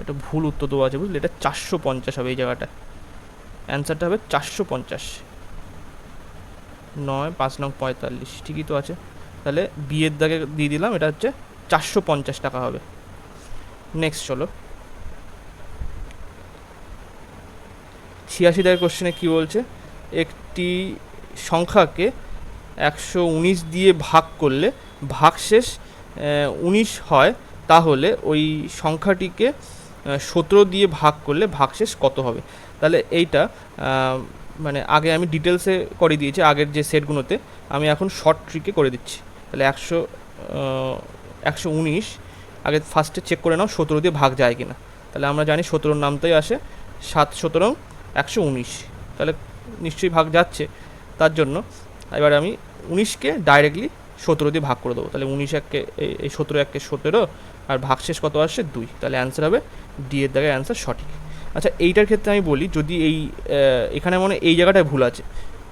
[SPEAKER 1] এটা ভুল উত্তর দেওয়া আছে বুঝলি, এটা 450 হবে এই জায়গাটা, অ্যান্সারটা হবে 450, 9 5 নং 45, ঠিকই তো আছে, তাহলে বিয়ের দাগে দিয়ে দিলাম, এটা হচ্ছে 450 টাকা হবে। নেক্সট চলো 86 দাগের কোশ্চেনে কী বলছে, একটি সংখ্যাকে 119 দিয়ে ভাগ করলে ভাগশেষ 19 হয়, তাহলে ওই সংখ্যাটিকে 17 দিয়ে ভাগ করলে ভাগশেষ কত হবে। তাহলে এইটা মানে আগে আমি ডিটেলসে করে দিয়েছি আগের যে সেটগুলোতে, আমি এখন শর্ট ট্রিকে করে দিচ্ছি। তাহলে 119 আগে ফার্স্টে চেক করে নাও 17 দিয়ে ভাগ যায় কি না, তাহলে আমরা জানি 17 নামতেই আসে 7 17 119, তাহলে নিশ্চয়ই ভাগ যাচ্ছে, তার জন্য এবার আমি 19কে ডাইরেক্টলি 17 দিয়ে ভাগ করে দেবো, তাহলে 19 এককে এই 17 এককে 17, আর ভাগশেষ কত আসছে 2, তাহলে অ্যান্সার হবে ডি এর দাগে অ্যান্সার সঠিক। আচ্ছা এইটার ক্ষেত্রে আমি বলি, যদি এখানে মনে এই জায়গাটায় ভুল আছে,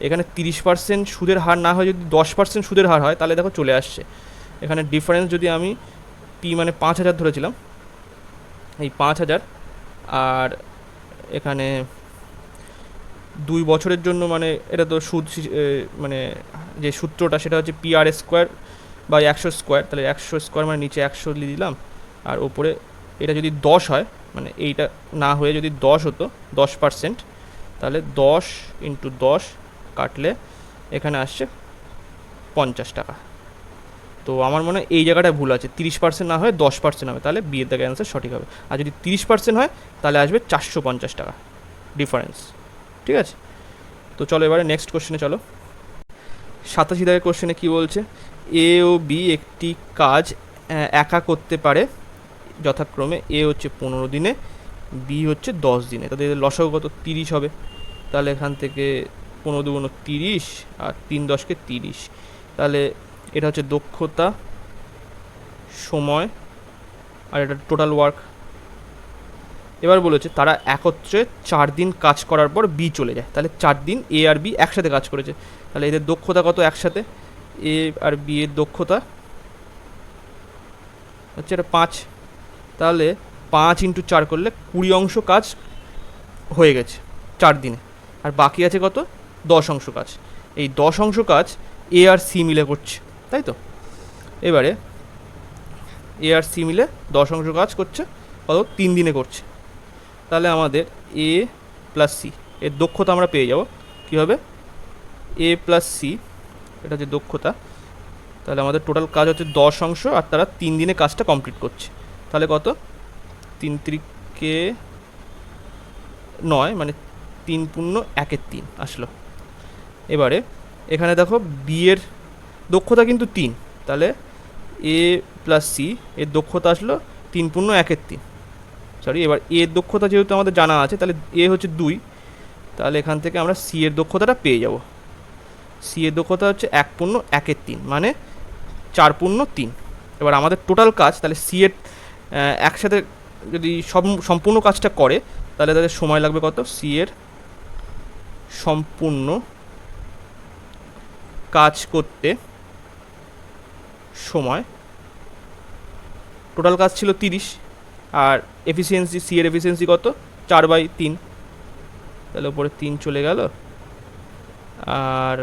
[SPEAKER 1] এখানে 30% সুদের হার না হয় যদি 10% সুদের হার হয়, তাহলে দেখো চলে আসছে এখানে ডিফারেন্স, যদি আমি পি মানে 5000 ধরেছিলাম, এই 5000, আর এখানে 2 বছরের জন্য মানে এটা তো সুদ মানে যে সূত্রটা সেটা হচ্ছে P R square by 100 square, তাহলে 100 স্কোয়ার মানে নিচে 100 দিলাম, আর ওপরে এটা যদি 10 হয়, মানে এইটা না হয়ে যদি 10 হতো 10%, তাহলে 10 ইন্টু 10 কাটলে এখানে আসছে 50 টাকা, তো আমার মনে হয় এই জায়গাটায় ভুল আছে, 30% না হয়ে 10% হবে, তাহলে বি এর দাগে অ্যান্সার সঠিক হবে। আর যদি 30% হয় তাহলে আসবে 450 টাকা ডিফারেন্স। ঠিক আছে, তো চলো এবারে নেক্সট কোশ্চেনে চলো। 87 দাগের কোশ্চেনে কী বলছে, এ ও বি একটি কাজ একা করতে পারে যথাক্রমে এ হচ্ছে 15 দিনে, বি হচ্ছে 10 দিনে, তাদের লসাগু কত 30 হবে। তাহলে এখান থেকে 15 দুগুণ 30 আর 3 10কে 30, তাহলে এটা হচ্ছে দক্ষতা, সময় আর এটা টোটাল ওয়ার্ক। এবার বলেছে তারা একত্রে 4 দিন কাজ করার পর বি চলে যায়, তাহলে 4 দিন এ আর বি একসাথে কাজ করেছে, তাহলে এদের দক্ষতা কত একসাথে, এ আর বি এর দক্ষতা হচ্ছে এটা 5, তাহলে 5 × 4 করলে 20 অংশ কাজ হয়ে গেছে 4 দিনে, আর বাকি আছে কত 10 অংশ কাজ। এই 10 অংশ কাজ এ আর সি মিলে করছে, তাই তো। এবারে এ আর সি মিলে 10 অংশ কাজ করছে, কত 3 দিনে করছে, তাহলে আমাদের এ প্লাস সি এর দক্ষতা আমরা পেয়ে যাব। কী হবে, এ প্লাস সি এটা হচ্ছে দক্ষতা, তাহলে আমাদের টোটাল কাজ হচ্ছে 10 অংশ আর তারা 3 দিনে কাজটা কমপ্লিট করছে, তাহলে কত 3 × 9 মানে 3 × 1 আসলো। এবারে এখানে দেখো বি এর দক্ষতা কিন্তু 3, তাহলে এ প্লাস সি এর দক্ষতা আসলো 3 × 1 সরি, এবার এর দক্ষতা যেহেতু আমাদের জানা আছে, তাহলে এ হচ্ছে 2, তাহলে এখান থেকে আমরা সি এর দক্ষতাটা পেয়ে যাব। সি এর দক্ষতা হচ্ছে 1 × 1 মানে 4 × 3। এবার আমাদের টোটাল কাজ, তাহলে সি এর একসাথে যদি সম্পূর্ণ কাজটা করে তাহলে তাদের সময় লাগবে কত, সি এর সম্পূর্ণ কাজ করতে সময়, টোটাল কাজ ছিল 30 আর এফিসিয়েন্সি, সি এর এফিসিয়েন্সি কত 4/3, তাহলে উপরে 3 চলে গেল। আর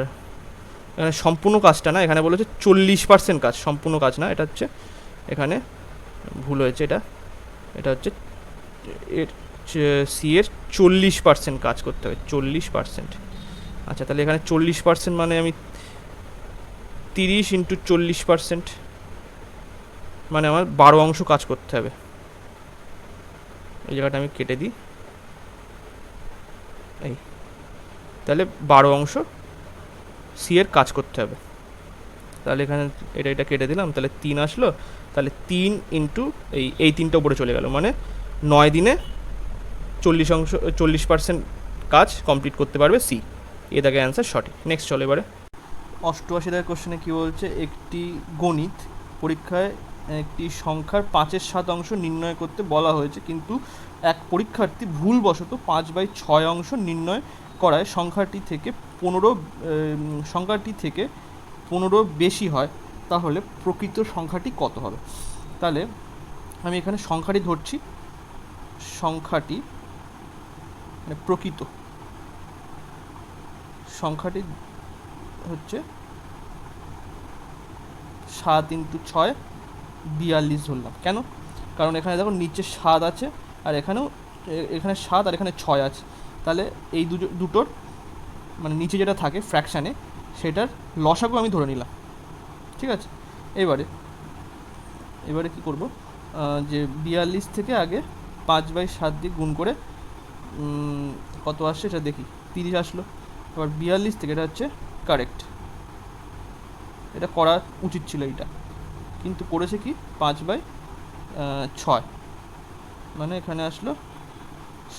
[SPEAKER 1] এখানে সম্পূর্ণ কাজটা না, এখানে বলেছে 40% কাজ, সম্পূর্ণ কাজ না, এটা হচ্ছে এখানে ভুল হয়েছে, এটা হচ্ছে এর সি এর 40% কাজ করতে হবে, 40%। আচ্ছা, তাহলে এখানে 40% মানে আমি 30 × 40% মানে আমার 12 অংশ কাজ করতে হবে। এই জায়গাটা আমি কেটে দিই, এই তাহলে 12 অংশ সি এর কাজ করতে হবে, তাহলে এখানে এটা কেটে দিলাম, তাহলে 3 আসলো, তাহলে 3 × এই 3টা উপরে চলে গেল, মানে 9 দিনে 40% কাজ কমপ্লিট করতে পারবে সি, এ দাগে অ্যান্সার সঠিক। নেক্সট চলো এবারে 88 দাগের কোশ্চেনে কী বলছে, একটি গণিত পরীক্ষায় একটি সংখ্যার 5-এর 7 অংশ নির্ণয় করতে বলা হয়েছে, কিন্তু এক পরীক্ষার্থী ভুলবশত 5/6 অংশ নির্ণয় করায় সংখ্যাটি থেকে 15 বেশি হয়, তাহলে প্রকৃত সংখ্যাটি কত হবে। তাহলে আমি এখানে সংখ্যাটি ধরছি, সংখ্যাটি মানে প্রকৃত সংখ্যাটি হচ্ছে 7 × 6 42 ধরলাম। কেন, কারণ এখানে দেখো নিচে 7 আছে আর এখানে 7 আর এখানে 6 আছে, তাহলে এই দুটোর মানে নিচে যেটা থাকে ফ্র্যাকশানে সেটার লসাগু আমি ধরে নিলাম। ঠিক আছে, এবারে কি করব, যে 42 থেকে আগে 5/7 দিয়ে গুণ করে কত আসছে এটা দেখি, 30 আসলো। এবার 42 থেকে, এটা হচ্ছে কারেক্ট, এটা করা উচিত ছিল এইটা, কিন্তু করেছে কি 5/6 মানে এখানে আসলো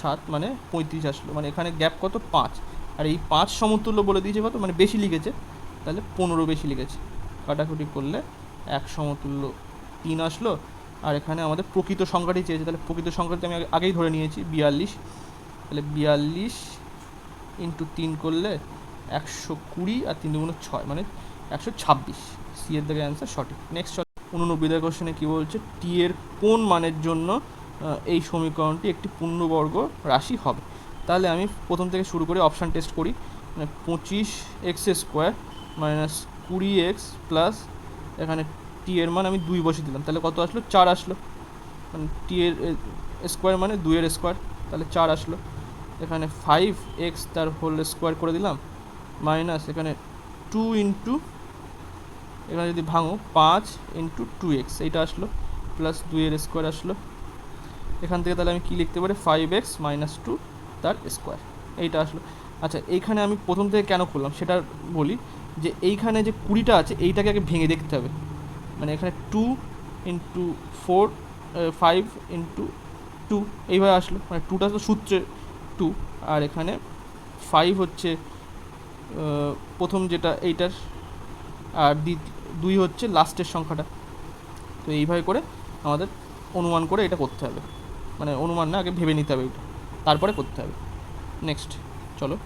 [SPEAKER 1] 7 মানে 35 আসলো, মানে এখানে গ্যাপ কত 5, আর এই 5 সমতুল্য বলে দিয়েছে কত, মানে বেশি লিখেছে, তাহলে 15 বেশি লিখেছে, কাটাকুটি করলে 1 সমতুল্য 3 আসলো। আর এখানে আমাদের প্রকৃত সংখ্যাটি চেয়েছে, তাহলে প্রকৃত সংখ্যাটি আমি আগেই ধরে নিয়েছি 42, তাহলে 42 × 3 করলে 120 আর 3 × 6 মানে 126, সি এর দাগে অ্যান্সার সঠিক। নেক্সট 89 দাগের কোশ্চেনে কী বলছে, টি এর কোন মানের জন্য এই সমীকরণটি একটি পূর্ণবর্গ রাশি হবে। তাহলে আমি প্রথম থেকে শুরু করে অপশান টেস্ট করি, মানে 25x² - 20x প্লাস এখানে টি এর মান আমি 2 বসে দিলাম, তাহলে কত আসলো 4 আসলো, মানে টি এর স্কোয়ার মানে 2 এর স্কোয়ার, তাহলে 4 আসলো। এখানে 5x তার হোল স্কোয়ার করে দিলাম, মাইনাস এখানে 2 × এখানে যদি ভাঙো 5 ইন্টু 2x এইটা আসলো, প্লাস 2 এর স্কোয়ার আসলো। এখান থেকে তাহলে আমি কী লিখতে পারি, 5x মাইনাস 2 তার স্কোয়ার, এইটা আসলো। আচ্ছা, এইখানে আমি প্রথম থেকে কেন করলাম সেটা বলি, যে এইখানে যে 20টা আছে এইটাকে আগে ভেঙে দেখতে হবে। মানে এখানে 2 ইন্টু 4 5 ইন্টু 2 এইভাবে আসলো, মানে 2টা তো সূত্রে 2, আর এখানে 5 হচ্ছে প্রথম যেটা এইটার, আর 2 হচ্ছে লাস্টের সংখ্যাটা। তো এইভাবে করে আমাদের অনুমান করে এটা করতে হবে, মানে অনুমান না, আগে ভেবে নিতে হবে এটা, তারপরে করতে হবে। নেক্সট চলো,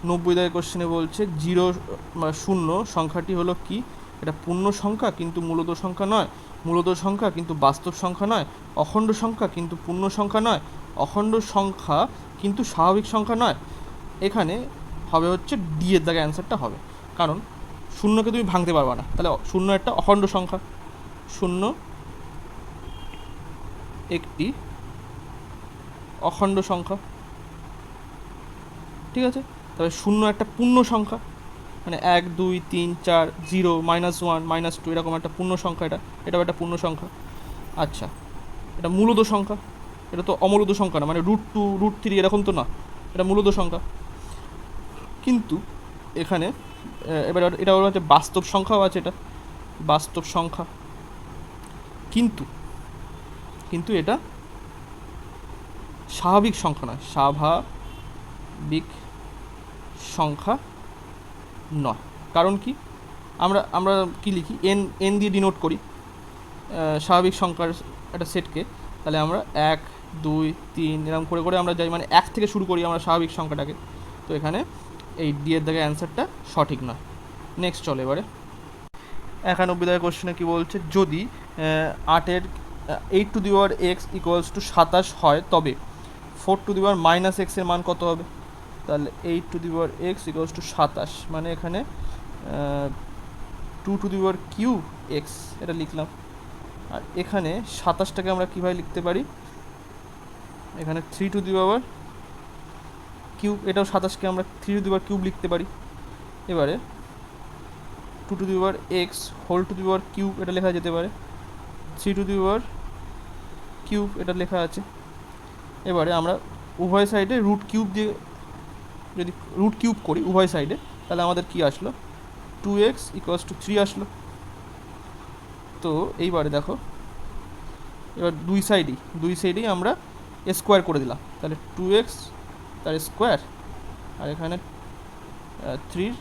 [SPEAKER 1] 90 দাগের কোশ্চেনে বলছে 0 সংখ্যাটি হলো কি, এটা পূর্ণ সংখ্যা কিন্তু মূলত সংখ্যা নয়, মূলত সংখ্যা কিন্তু বাস্তব সংখ্যা নয়, অখণ্ড সংখ্যা কিন্তু পূর্ণ সংখ্যা নয়, অখণ্ড সংখ্যা কিন্তু স্বাভাবিক সংখ্যা নয়। এখানে হবে হচ্ছে ডি এর দাগে অ্যান্সারটা হবে, কারণ শূন্যকে তুমি ভাঙতে পারবা না, তাহলে শূন্য একটা অখণ্ড সংখ্যা, শূন্য একটি অখণ্ড সংখ্যা, ঠিক আছে। তবে শূন্য একটা পূর্ণ সংখ্যা, মানে 1 2 3 4 0 -1 -2 এরকম একটা পূর্ণ সংখ্যা, এটাও একটা পূর্ণ সংখ্যা। আচ্ছা, এটা মূলদ সংখ্যা, এটা তো অমূলদ সংখ্যা না, মানে √2 √3 এরকম তো না, এটা মূলদ সংখ্যা। কিন্তু এখানে এবার এটা হচ্ছে বাস্তব সংখ্যাও আছে, এটা বাস্তব সংখ্যা, কিন্তু কিন্তু এটা স্বাভাবিক সংখ্যা নয়, স্বাভাবিক সংখ্যা নয়। কারণ কি, আমরা আমরা কী লিখি, এন দিয়ে ডিনোট করি স্বাভাবিক সংখ্যার একটা সেটকে, তাহলে আমরা 1 2 3 এরকম করে করে আমরা যাই, মানে 1 থেকে শুরু করি আমরা স্বাভাবিক সংখ্যাটাকে। তো এখানে এই ডি এর দাগে অ্যান্সারটা সঠিক নয়। নেক্সট চলে এবারে 91 দাগের কোশ্চেনে কী বলছে, যদি 8-এর 8⁴x = 27 হয়, তবে 4⁻x এর মান কত হবে? তাহলে 8⁴x = 27, মানে এখানে 2⁴x এটা লিখলাম, আর এখানে 27টাকে আমরা কীভাবে লিখতে পারি, এখানে 3⁵, এটাও 27কে আমরা 3³ লিখতে পারি। এবারে 2⁴x হোল⁵ এটা লেখা যেতে পারে, 3³ এটা লেখা আছে। এবারে আমরা উভয় সাইডে √³ দিয়ে যদি √³ করি উভয় সাইডে, তাহলে আমাদের কি আসলো, 2x = 3 আসলো। তো এইবারে দেখো, এবার দুই সাইডেই আমরা স্কোয়ার করে দিলাম, তাহলে 2x তার স্কোয়ার, আর এখানে 3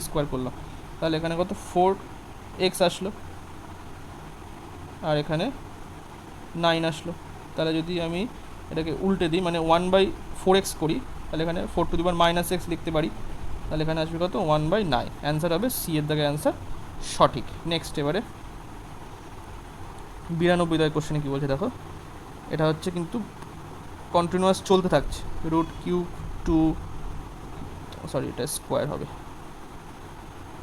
[SPEAKER 1] স্কোয়ার করলাম, তাহলে এখানে কত 4x আসলো, আর এখানে 9 আসলো। তাহলে যদি আমি এটাকে উল্টে দিই, মানে 1/4x করি, তাহলে এখানে 4⁻x লিখতে পারি, তাহলে এখানে আসবে কত 1/9, অ্যান্সার হবে সি এর দাগে অ্যান্সার সঠিক। নেক্সট এবারে 92 দাগের কোশ্চেনে কী বলছে দেখো, এটা হচ্ছে কিন্তু কন্টিনিউয়াস চলতে থাকছে, এটা স্কোয়ার হবে,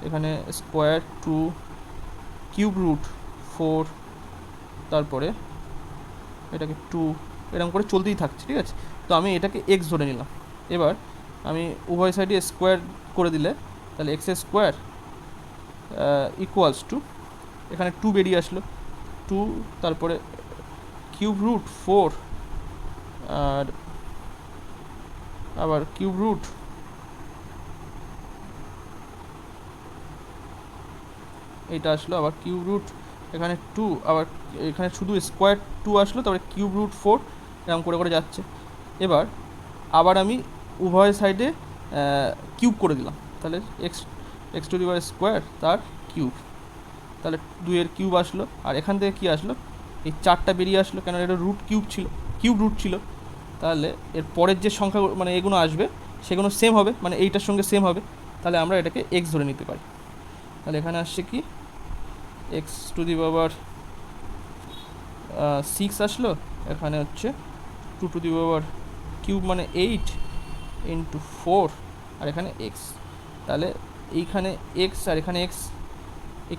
[SPEAKER 1] এখানে স্কোয়ার 2 √4, তারপরে এটাকে 2 এরকম করে চলতেই থাকছে, ঠিক আছে। তো আমি এটাকে এক্স ধরে নিলাম। এবার আমি উভয় সাইডে স্কোয়ার করে দিলে, তাহলে x² = এখানে 2 বেরিয়ে আসলো, 2, তারপরে √4, আর আবার √, এইটা আসলো, আবার √, এখানে 2, আবার এখানে শুধু স্কোয়ার 2 আসলো, তারপরে √4 এরকম করে করে যাচ্ছে। এবার আবার আমি উভয় সাইডে কিউব করে দিলাম, তাহলে x² তার কিউব, তাহলে 2 এর কিউব আসলো, আর এখান থেকে কি আসলো, এই 4টা বেরিয়ে আসলো, কেন এটা কিউব রুট ছিল। তাহলে এর পরের যে সংখ্যা মানে এগুলো আসবে সেগুলো সেম হবে, মানে এইটার সঙ্গে সেম হবে, তাহলে আমরা এটাকে এক্স ধরে নিতে পারি। তাহলে এখানে আসছে কি x⁶ আসলো, এখানে হচ্ছে 2³ মানে 8 × 4, আর এখানে x, তাহলে এইখানে x আর এখানে x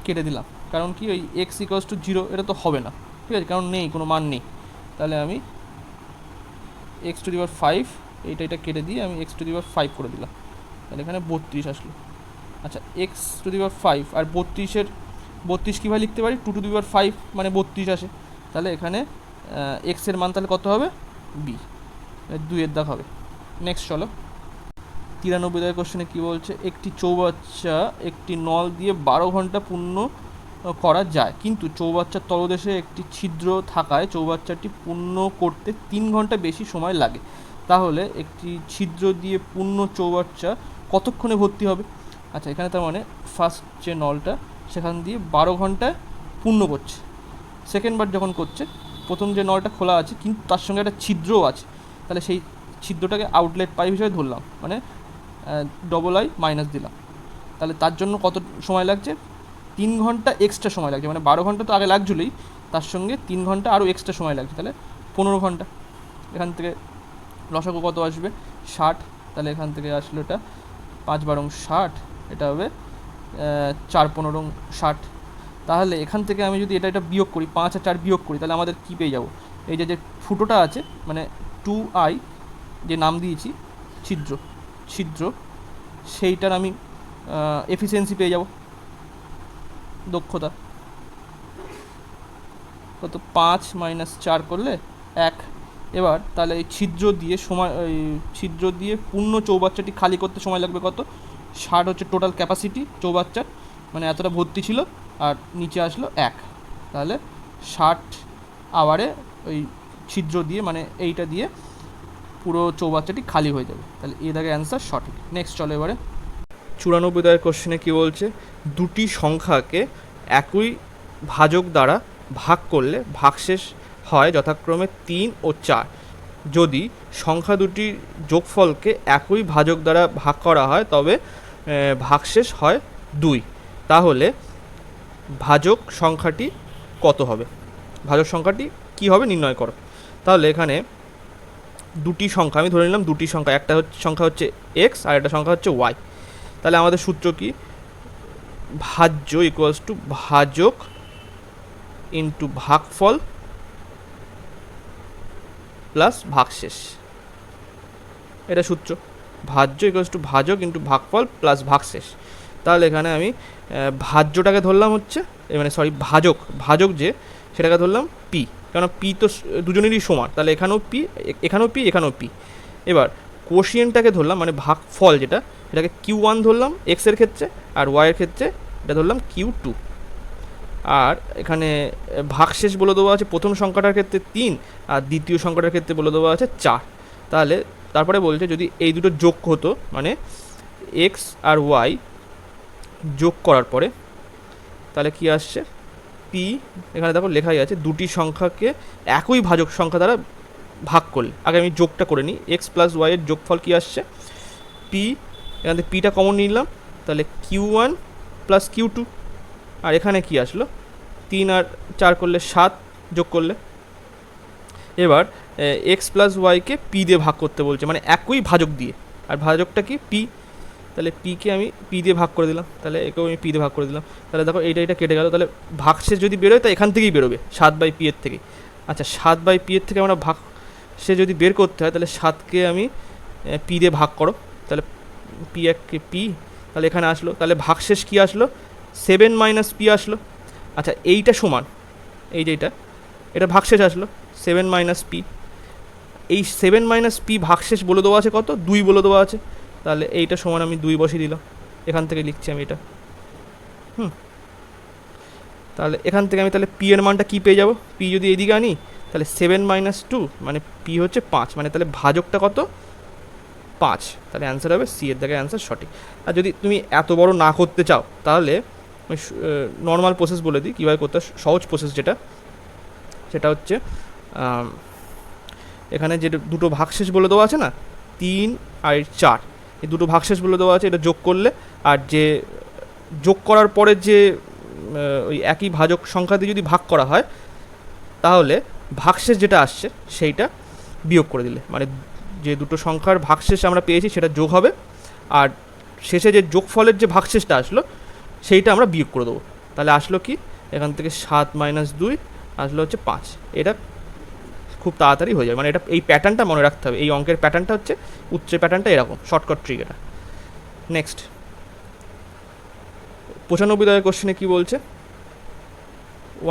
[SPEAKER 1] কেটে দিলাম, কারণ কি ওই x = 0 এটা তো হবে না, ঠিক আছে, কারণ নেই, কোনো মান নেই। তাহলে আমি x⁵ এটা কেটে দিয়ে আমি x⁵ করে দিলাম, তাহলে এখানে 32 আসলো। আচ্ছা x⁵ আর 32 কীভাবে লিখতে পারি, 2⁵ মানে 32 আসে, তাহলে এখানে এক্সের মান তাহলে কত হবে, বি, 2 দাগ হবে। নেক্সট চলো 93 দাগের কোশ্চেনে কী বলছে, একটি চৌবাচ্চা একটি নল দিয়ে 12 ঘন্টা পূর্ণ করা যায়, কিন্তু চৌবাচ্চার তলদেশে একটি ছিদ্র থাকায় চৌবাচ্চাটি পূর্ণ করতে 3 ঘন্টা বেশি সময় লাগে। তাহলে একটি ছিদ্র দিয়ে পূর্ণ চৌবাচ্চা কতক্ষণে ভর্তি হবে? আচ্ছা, এখানে তার মানে ফার্স্ট যে নলটা সেখান দিয়ে 12 ঘন্টায় পূর্ণ করছে, সেকেন্ড বার যখন করছে প্রথম যে নলটা খোলা আছে কিন্তু তার সঙ্গে একটা ছিদ্রও আছে, তাহলে সেই ছিদ্রটাকে আউটলেট পাইপ হিসেবে ধরলাম, মানে I- দিলাম, তাহলে তার জন্য কত সময় লাগছে, 3 ঘন্টা এক্সট্রা সময় লাগছে, মানে 12 ঘন্টা তো আগে লাগছিলই, তার সঙ্গে 3 ঘন্টা আরও এক্সট্রা সময় লাগছে, তাহলে 15 ঘন্টা। এখান থেকে লসাগু কত আসবে, 60, তাহলে এখান থেকে আসলো এটা 5×12 60, এটা হবে 4×15 60। তাহলে এখান থেকে আমি যদি এটা বিয়োগ করি, 5 আর 4 বিয়োগ করি, তাহলে আমাদের কী পেয়ে যাব, এই যে ফুটোটা আছে মানে 2i যে নাম দিয়েছি ছিদ্র সেইটার আমি এফিসিয়েন্সি পেয়ে যাব, দক্ষতা কত, 5 - 4 করলে 1। এবার তাহলে এই ছিদ্র দিয়ে পূর্ণ চৌবাচ্চাটি খালি করতে সময় লাগবে কত, 60 হচ্ছে টোটাল ক্যাপাসিটি চৌবাচ্চার, মানে এতটা ভর্তি ছিল, আর নিচে আসলো 1, তাহলে 60 আওয়ারে ওই ছিদ্র দিয়ে মানে এইটা দিয়ে পুরো চৌবাচ্চাটি খালি হয়ে যাবে, তাহলে এ দাগে অ্যান্সার সঠিক। নেক্সট চলো এবারে 94 দাগের কোশ্চেনে কী বলছে, দুটি সংখ্যাকে একই ভাজক দ্বারা ভাগ করলে ভাগশেষ হয় যথাক্রমে 3 ও 4। যদি সংখ্যা দুটির যোগফলকে একই ভাজক দ্বারা ভাগ করা হয় তবে ভাগশেষ হয় 2, তাহলে ভাজক সংখ্যাটি কত হবে, ভাজক সংখ্যাটি কী হবে নির্ণয় করো। তাহলে এখানে দুটি সংখ্যা আমি ধরে নিলাম, দুটি সংখ্যা, একটা সংখ্যা হচ্ছে এক্স আর একটা সংখ্যা হচ্ছে ওয়াই, তাহলে আমাদের সূত্র কি, ভাজ্য ইকুয়ালস টু ভাজক ইন্টু ভাগফল প্লাস ভাগশেষ, এটা সূত্র, ভাজ্য ইকুয়ালস টু ভাজক ইন্টু ভাগফল প্লাস ভাগশেষ। তাহলে এখানে আমি ভাজ্যটাকে ধরলাম হচ্ছে মানে ভাজক যে সেটাকে ধরলাম পি, কারণ পি তো দুজনেরই সমান, তাহলে এখানেও পি এখানেও পি। এবার কোশিয়েন্টটাকে ধরলাম মানে ভাগফল যেটা, সেটাকে Q1 ধরলাম এক্সের ক্ষেত্রে, আর ওয়াইয়ের ক্ষেত্রে এটা ধরলাম Q2। আর এখানে ভাগশেষ বলে দেওয়া আছে প্রথম সংখ্যাটার ক্ষেত্রে 3 আর দ্বিতীয় সংখ্যাটার ক্ষেত্রে বলে দেওয়া আছে 4। তাহলে তারপরে বলছে যদি এই দুটো যোগ হতো, মানে এক্স আর ওয়াই যোগ করার পরে তাহলে কি আসছে, পি, এখানে দেখো লেখাই আছে দুটি সংখ্যাকে একই ভাজক সংখ্যা দ্বারা ভাগ করলে, আগে আমি যোগটা করে নিই, এক্স প্লাস ওয়াইয়ের যোগফল কী আসছে, পি, এখান থেকে পিটা কমন নিলাম, তাহলে Q1 প্লাস Q2, আর এখানে কি আসলো, 3 আর 4 করলে 7 যোগ করলে। এবার এক্স প্লাস ওয়াইকে পি দিয়ে ভাগ করতে বলছে, মানে একই ভাজক দিয়ে, আর ভাজকটা কি পি, তাহলে পিকে আমি পি দিয়ে ভাগ করে দিলাম, তাহলে একেও আমি পি দিয়ে ভাগ করে দিলাম, তাহলে দেখো এটা কেটে গেল, তাহলে ভাগশেষ যদি বেরোয় তা এখান থেকেই বেরোবে 7/p এর থেকে। আচ্ছা, 7/p এর থেকে আমরা ভাগশেষ যদি বের করতে হয় তাহলে 7কে আমি পি দিয়ে ভাগ করো, তাহলে পি এককে পি, তাহলে এখানে আসলো, তাহলে ভাগশেষ কী আসলো, 7 - p আসলো। আচ্ছা, এইটা সমান এই যে এটা ভাগশেষ আসলো 7 - p, এই 7 - p ভাগশেষ বলে দেওয়া আছে কত, 2 বলে দেওয়া আছে, তাহলে এইটা সমান আমি 2 বসিয়ে দিলাম, এখান থেকে লিখছি আমি এটা। তাহলে এখান থেকে আমি তাহলে পি এর মানটা কী পেয়ে যাব, পি যদি এইদিকে আনি তাহলে 7 - 2 মানে পি হচ্ছে 5, মানে তাহলে ভাজকটা কত, 5, তাহলে অ্যান্সার হবে সি এর দাগে অ্যান্সার সঠিক। আর যদি তুমি এত বড় না করতে চাও তাহলে আমি নর্মাল প্রসেস বলে দিই কীভাবে করতে হয়, সহজ প্রসেস সেটা হচ্ছে এখানে যে দুটো ভাগশেষ বলে দেওয়া আছে না, 3 আর 4, এই দুটো ভাগশেষ বলে দেওয়া আছে, এটা যোগ করলে আর যে যোগ করার পরে যে ওই একই ভাজক সংখ্যা দিয়ে যদি ভাগ করা হয় তাহলে ভাগশেষ যেটা আসছে সেইটা বিয়োগ করে দিলে, মানে যে দুটো সংখ্যার ভাগশেষ আমরা পেয়েছি সেটা যোগ হবে, আর শেষে যে যোগফলের যে ভাগশেষটা আসলো সেইটা আমরা বিয়োগ করে দেবো, তাহলে আসলো কি, এখান থেকে 7 - 2 আসলো হচ্ছে 5। এটা খুব তাড়াতাড়ি হয়ে যায়, মানে এটা এই প্যাটার্নটা মনে রাখতে হবে, এই অঙ্কের প্যাটার্নটা হচ্ছে উচ্চের প্যাটার্নটা এরকম, শর্টকাট ট্রিক এটা। নেক্সট 95 দাগের কোশ্চেনে কী বলছে,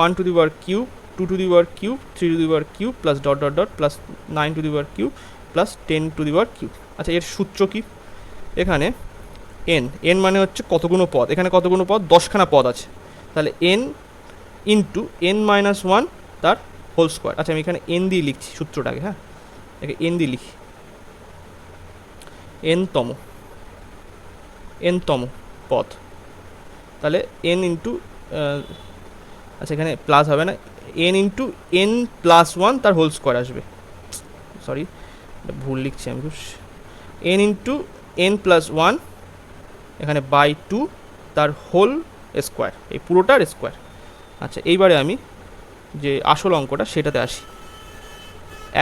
[SPEAKER 1] 1 to the power cube, 2 to the power cube, 3 to the power cube plus dot dot dot plus 9 to the power cube plus 10 to the power cube. আচ্ছা, এর সূত্র কী? এখানে এন মানে হচ্ছে কতগুলো পদ, এখানে কতগুলো পদ, 10খানা পদ আছে, তাহলে এন ইন্টু n মাইনাস 1 তার হোল স্কোয়ার। আচ্ছা, আমি এখানে এন দিয়ে লিখছি সূত্রটাকে, হ্যাঁ, একে এন দিয়ে লিখি, এনতম পদ, তাহলে এন ইন্টু, আচ্ছা এখানে প্লাস হবে না, এন ইন্টু এন প্লাস 1 তার হোল স্কোয়ার আসবে, সরি ভুল লিখছি আমি, এন ইন্টু এন প্লাস 1 এখানে বাই 2 তার হোল স্কোয়ার, এই পুরোটার স্কোয়ার। আচ্ছা, এইবারে আমি যে আসল অঙ্কটা সেটাতে আসি,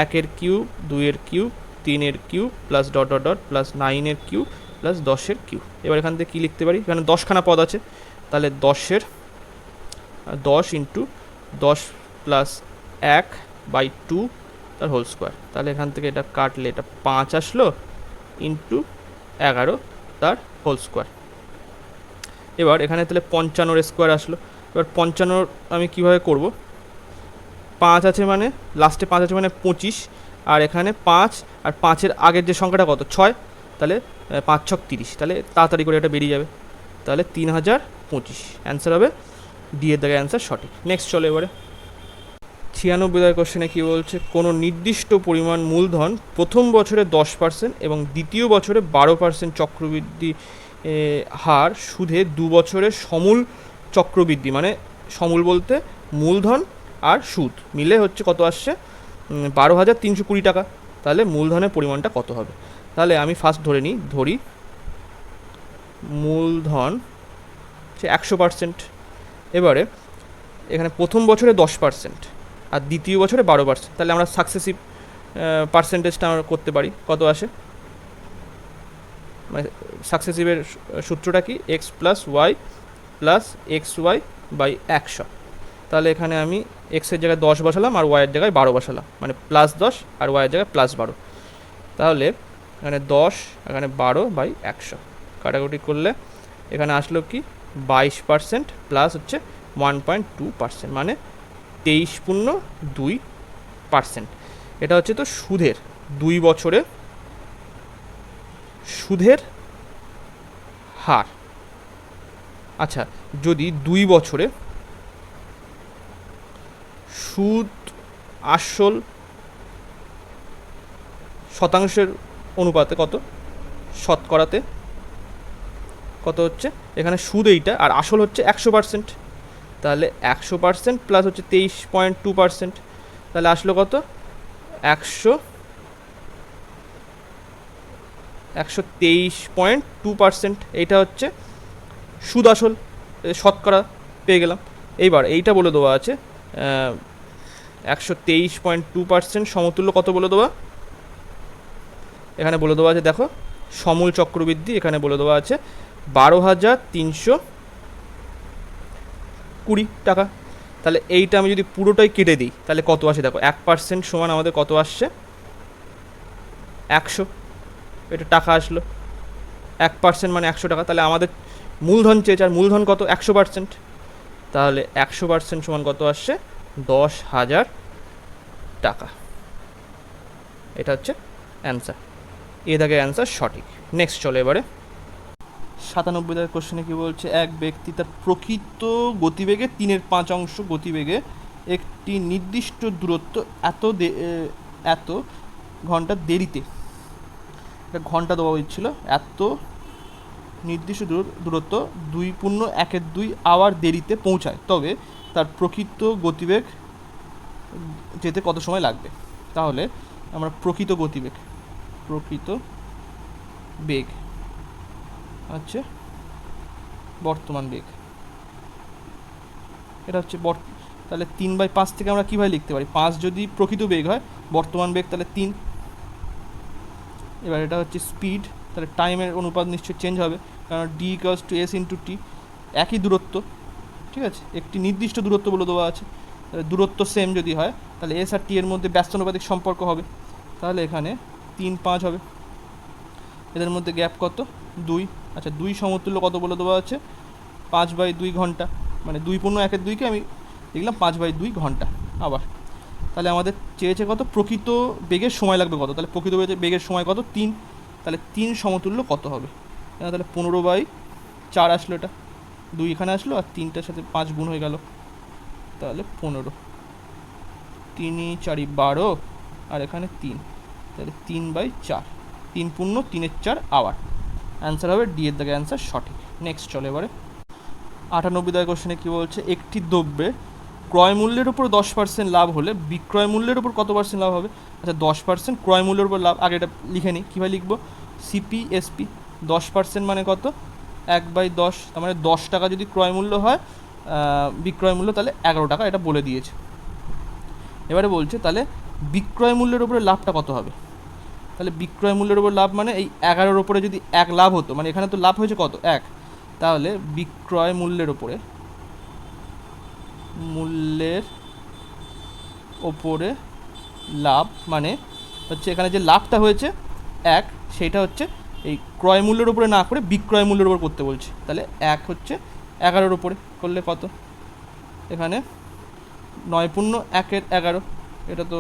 [SPEAKER 1] 1-এর কিউব, 2-এর কিউব, 3-এর cube plus dot dot dot plus 9-এর কিউব প্লাস 10-এর কিউব। এবার এখান থেকে কী লিখতে পারি, এখানে 10খানা পদ আছে, তাহলে 10 ইন্টু 10 প্লাস 1 বাই 2 তার হোল স্কোয়ার, তাহলে এখান থেকে এটা কাটলে এটা 5 আসলো ইন্টু 11 তার হোল স্কোয়ার। এবার এখানে তাহলে 55-এর স্কোয়ার আসলো। এবার 55 আমি কীভাবে করব, 5 আছে মানে লাস্টে 5 আছে মানে 25, আর এখানে 5 আর 5-এর আগের যে সংখ্যাটা কত, 6, তাহলে 5 ছক 30, তাহলে তাড়াতাড়ি করে এটা বেরিয়ে যাবে, তাহলে 3025 অ্যান্সার হবে, ডি এর দাগে অ্যান্সার সঠিক। নেক্সট চলো এবারে 96 দাগের কোশ্চেনে কী বলছে, কোনো নির্দিষ্ট পরিমাণ মূলধন প্রথম বছরে 10% এবং দ্বিতীয় বছরে 12% চক্রবৃদ্ধি হার সুদে 2 বছরের সমূল চক্রবৃদ্ধি, মানে সমূল বলতে মূলধন আর সুদ মিলে হচ্ছে কত আসছে, 12,320 টাকা, তাহলে মূলধনের পরিমাণটা কত হবে? তাহলে আমি ফার্স্ট ধরি মূলধন সে 100%, এবারে এখানে প্রথম বছরে 10% আর দ্বিতীয় বছরে 12%, তাহলে আমরা সাকসেসিভ পার্সেন্টেজটা আমরা করতে পারি, কত আসে, মানে সাকসেসিভের সূত্রটা কি, X plus Y plus X Y by 100, তাহলে এখানে আমি এক্সের জায়গায় 10 বসালাম আর ওয়াইয়ের জায়গায় 12 বসালাম, মানে প্লাস 10 আর ওয়াইয়ের জায়গায় প্লাস 12, তাহলে এখানে 10 এখানে 12 বাই 100 কাটাকুটি করলে এখানে আসলো কি 22% প্লাস হচ্ছে 1.2%, মানে 23.2%। এটা হচ্ছে তো সুদের 2 বছরে সুদের হার। আচ্ছা, যদি 2 বছরে সুদ আসল শতাংশের অনুপাতে কত, শতকরাতে কত হচ্ছে, এখানে সুদ এইটা আর আসল হচ্ছে 100%, তাহলে 100% প্লাস হচ্ছে 23.2%, তাহলে আসলো কত, 123.2%, এইটা হচ্ছে সুদ আসল শতকরা পেয়ে গেলাম। এইবার এইটা বলে দেওয়া আছে 123.2% সমতুল্য কত বলে দেওয়া, এখানে বলে দেওয়া আছে, দেখো সমূল চক্রবৃদ্ধি এখানে বলে দেওয়া আছে 12,320 টাকা, তাহলে এইটা আমি যদি পুরোটাই কেটে দিই তাহলে কত আসে, দেখো 1% সমান আমাদের কত আসছে 100, এটা টাকা আসলো, 1% মানে 100 টাকা, তাহলে আমাদের মূলধন চেয়েছে আর মূলধন কত 100%, তাহলে 100% সমান কত আসছে 10,000 টাকা, এটা হচ্ছে অ্যান্সার, এ দাগে অ্যান্সার সঠিক। নেক্সট চলো এবারে 97 দাগের কোশ্চেনে কী বলছে, এক ব্যক্তি তার প্রকৃত গতিবেগে 3/5 গতিবেগে একটি নির্দিষ্ট দূরত্ব এত ঘন্টা দেরিতে, এটা ঘন্টা দেওয়া উচিত ছিল, এত নির্দিষ্ট দূরত্ব 2.1 আওয়ার দেরিতে পৌঁছায়, তবে তার প্রকৃত গতিবেগ যেতে কত সময় লাগবে? তাহলে আমরা প্রকৃত বেগ হচ্ছে বর্তমান বেগ, এটা হচ্ছে তাহলে 3/5 থেকে আমরা কীভাবে লিখতে পারি, 5 যদি প্রকৃত বেগ হয়, বর্তমান বেগ তাহলে 3, এবার এটা হচ্ছে স্পিড, তাহলে টাইমের অনুপাত নিশ্চয়ই চেঞ্জ হবে, কারণ d equals to s into t, একই দূরত্ব, ঠিক আছে, একটি নির্দিষ্ট দূরত্ব বলে দেওয়া আছে, দূরত্ব সেম যদি হয় তাহলে এস আর টি এর মধ্যে ব্যস্তানুপাতিক সম্পর্ক হবে, তাহলে এখানে 3/5 হবে, এদের মধ্যে গ্যাপ কত 2, আচ্ছা 2 সমতুল্য কত বলে দেওয়া আছে 5/2 ঘন্টা, মানে 2.1-2কে আমি লিখলাম 5/2 ঘন্টা। আবার তাহলে আমাদের চেয়েছে কত, প্রকৃত বেগের সময় লাগবে কত, তাহলে প্রকৃত বেগের সময় কত, 3, তাহলে 3 সমতুল্য কত হবে, তাহলে 15/4 আসলো, এটা 2 এখানে আসলো আর 3টার সাথে 5 গুণ হয়ে গেল, তাহলে 15, 3 4 12 আর এখানে 3, তাহলে 3/4, 3×3=4 আওয়ার। অ্যান্সার হবে ডি এর দাগে অ্যান্সার সঠিক। নেক্সট চলো এবারে 98 দাগের কোশ্চেনে কী বলছে, একটি দ্রব্যে ক্রয় মূল্যের উপর 10% লাভ হলে বিক্রয় মূল্যের উপর কত পার্সেন্ট লাভ হবে। আচ্ছা 10% ক্রয় মূল্যের উপর লাভ, আগে এটা লিখে নিই, কীভাবে লিখবো, সিপিএসপি, 10% মানে কত, 1/10, তার মানে 10 টাকা যদি ক্রয় মূল্য হয়, বিক্রয় মূল্য তাহলে 11 টাকা, এটা বলে দিয়েছে। এবারে বলছে তাহলে বিক্রয় মূল্যের উপরে লাভটা কত হবে, তাহলে বিক্রয় মূল্যের উপর লাভ মানে এই 11-র ওপরে যদি 1 লাভ হতো, মানে এখানে তো লাভ হয়েছে কত, 1, তাহলে বিক্রয় মূল্যের ওপরে লাভ মানে হচ্ছে এখানে যে লাভটা হয়েছে 1, সেইটা হচ্ছে এই ক্রয় মূল্যের উপরে না করে বিক্রয় মূল্যের উপর করতে বলছে, তাহলে 1 হচ্ছে 11-র উপরে করলে কত, এখানে 9×1=11, এটা তো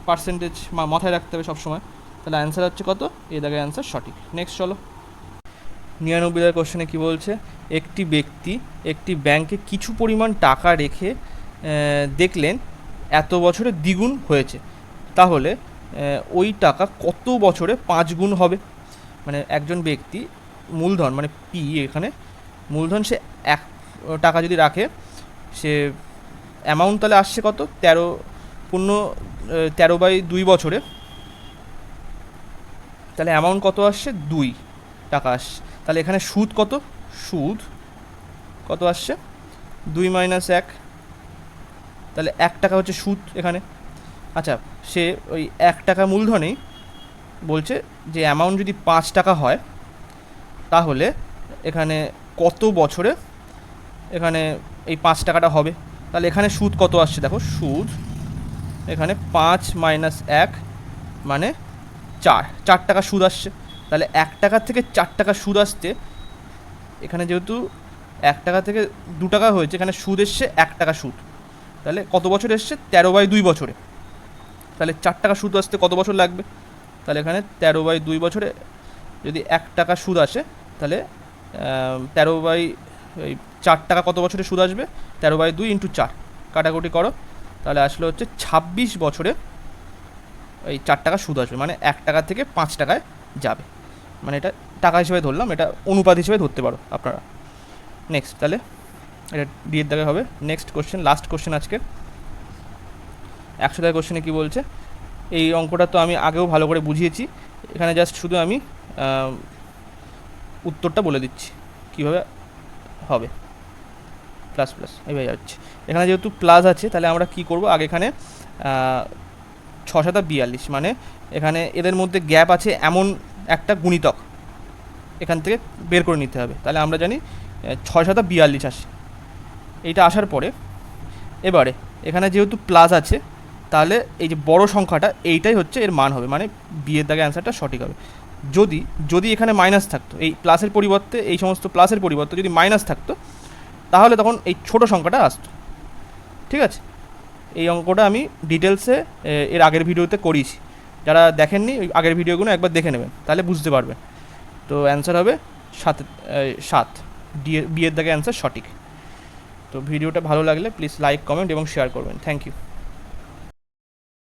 [SPEAKER 1] পার্সেন্টেজ মাথায় রাখতে হবে সবসময়, তাহলে অ্যান্সার হচ্ছে কত, এই দাগে অ্যান্সার সঠিক। নেক্সট চলো 99 দাগের কোশ্চেনে কী বলছে, একটি ব্যক্তি একটি ব্যাংকে কিছু পরিমাণ টাকা রেখে দেখলেন এত বছরে দ্বিগুণ হয়েছে, তাহলে ওই টাকা কত বছরে 5 গুণ হবে। মানে একজন ব্যক্তি মূলধন, মানে পি, এখানে মূলধন সে 1 টাকা যদি রাখে, সে অ্যামাউন্ট তাহলে আসছে কত, 13/2 বছরে, তাহলে অ্যামাউন্ট কত আসছে, 2 টাকা আসছে, তাহলে এখানে সুদ কত আসছে, 2 - 1, তাহলে 1 টাকা হচ্ছে সুদ এখানে। আচ্ছা সে ওই 1 টাকা মূলধনেই বলছে যে অ্যামাউন্ট যদি 5 টাকা হয়, তাহলে এখানে কত বছরে এখানে এই 5 টাকাটা হবে, তাহলে এখানে সুদ কত আসছে, দেখো সুদ এখানে 5 - 1 মানে 4 টাকা সুদ আসছে, তাহলে 1 টাকা থেকে 4 টাকা সুদ আসতে, এখানে যেহেতু 1 টাকা থেকে 2 টাকা হয়েছে, এখানে সুদ এসছে 1 টাকা সুদ, তাহলে কত বছর এসছে, 13/2 বছরে, তাহলে 4 টাকা সুদ আসতে কত বছর লাগবে, তাহলে এখানে 13/2 বছরে যদি 1 টাকা সুদ আসে, তাহলে 4 টাকা কত বছরে সুদ আসবে, 13/2 × 4, কাটাকুটি করো, তাহলে আসলে হচ্ছে 26 বছরে এই 4 টাকা সুদ আসবে, মানে 1 টাকা থেকে 5 টাকায় যাবে, মানে এটা টাকা হিসেবে ধরলাম, এটা অনুপাত হিসেবে ধরতে পারো আপনারা। নেক্সট তাহলে এটা ডি এর দাগে হবে। নেক্সট কোশ্চেন, লাস্ট কোশ্চেন আজকে 100 দাগের কোশ্চেনে কী বলছে, এই অঙ্কটা তো আমি আগেও ভালো করে বুঝিয়েছি, এখানে জাস্ট শুধু আমি উত্তরটা বলে দিচ্ছি কীভাবে হবে, প্লাস এইভাবে যাচ্ছে, এখানে যেহেতু প্লাস আছে তাহলে আমরা কি করব, আগে এখানে 6 × 42, মানে এখানে এদের মধ্যে গ্যাপ আছে এমন একটা গুণিতক এখান থেকে বের করে নিতে হবে, তাহলে আমরা জানি 6 × 42 আসে, এইটা আসার পরে এবারে এখানে যেহেতু প্লাস আছে, তাহলে এই যে বড় সংখ্যাটা এইটাই হচ্ছে এর মান হবে, মানে বি এর দাগে অ্যান্সারটা সঠিক হবে। যদি এখানে মাইনাস থাকতো, এই প্লাসের পরিবর্তে, এই সমস্ত প্লাসের পরিবর্তে যদি মাইনাস থাকতো, তাহলে তখন এই ছোট সংখ্যাটা আসতো। ঠিক আছে, এই অঙ্কটা আমি ডিটেলসে এর আগের ভিডিওতে করিয়েছি, যারা দেখেননি ওই আগের ভিডিওগুলো একবার দেখে নেবেন, তাহলে বুঝতে পারবেন। তো অ্যান্সার হবে 7, বি এর দাগে অ্যান্সার সঠিক। তো ভিডিওটা ভালো লাগলে প্লিজ লাইক, কমেন্ট এবং শেয়ার করবেন। Thank you.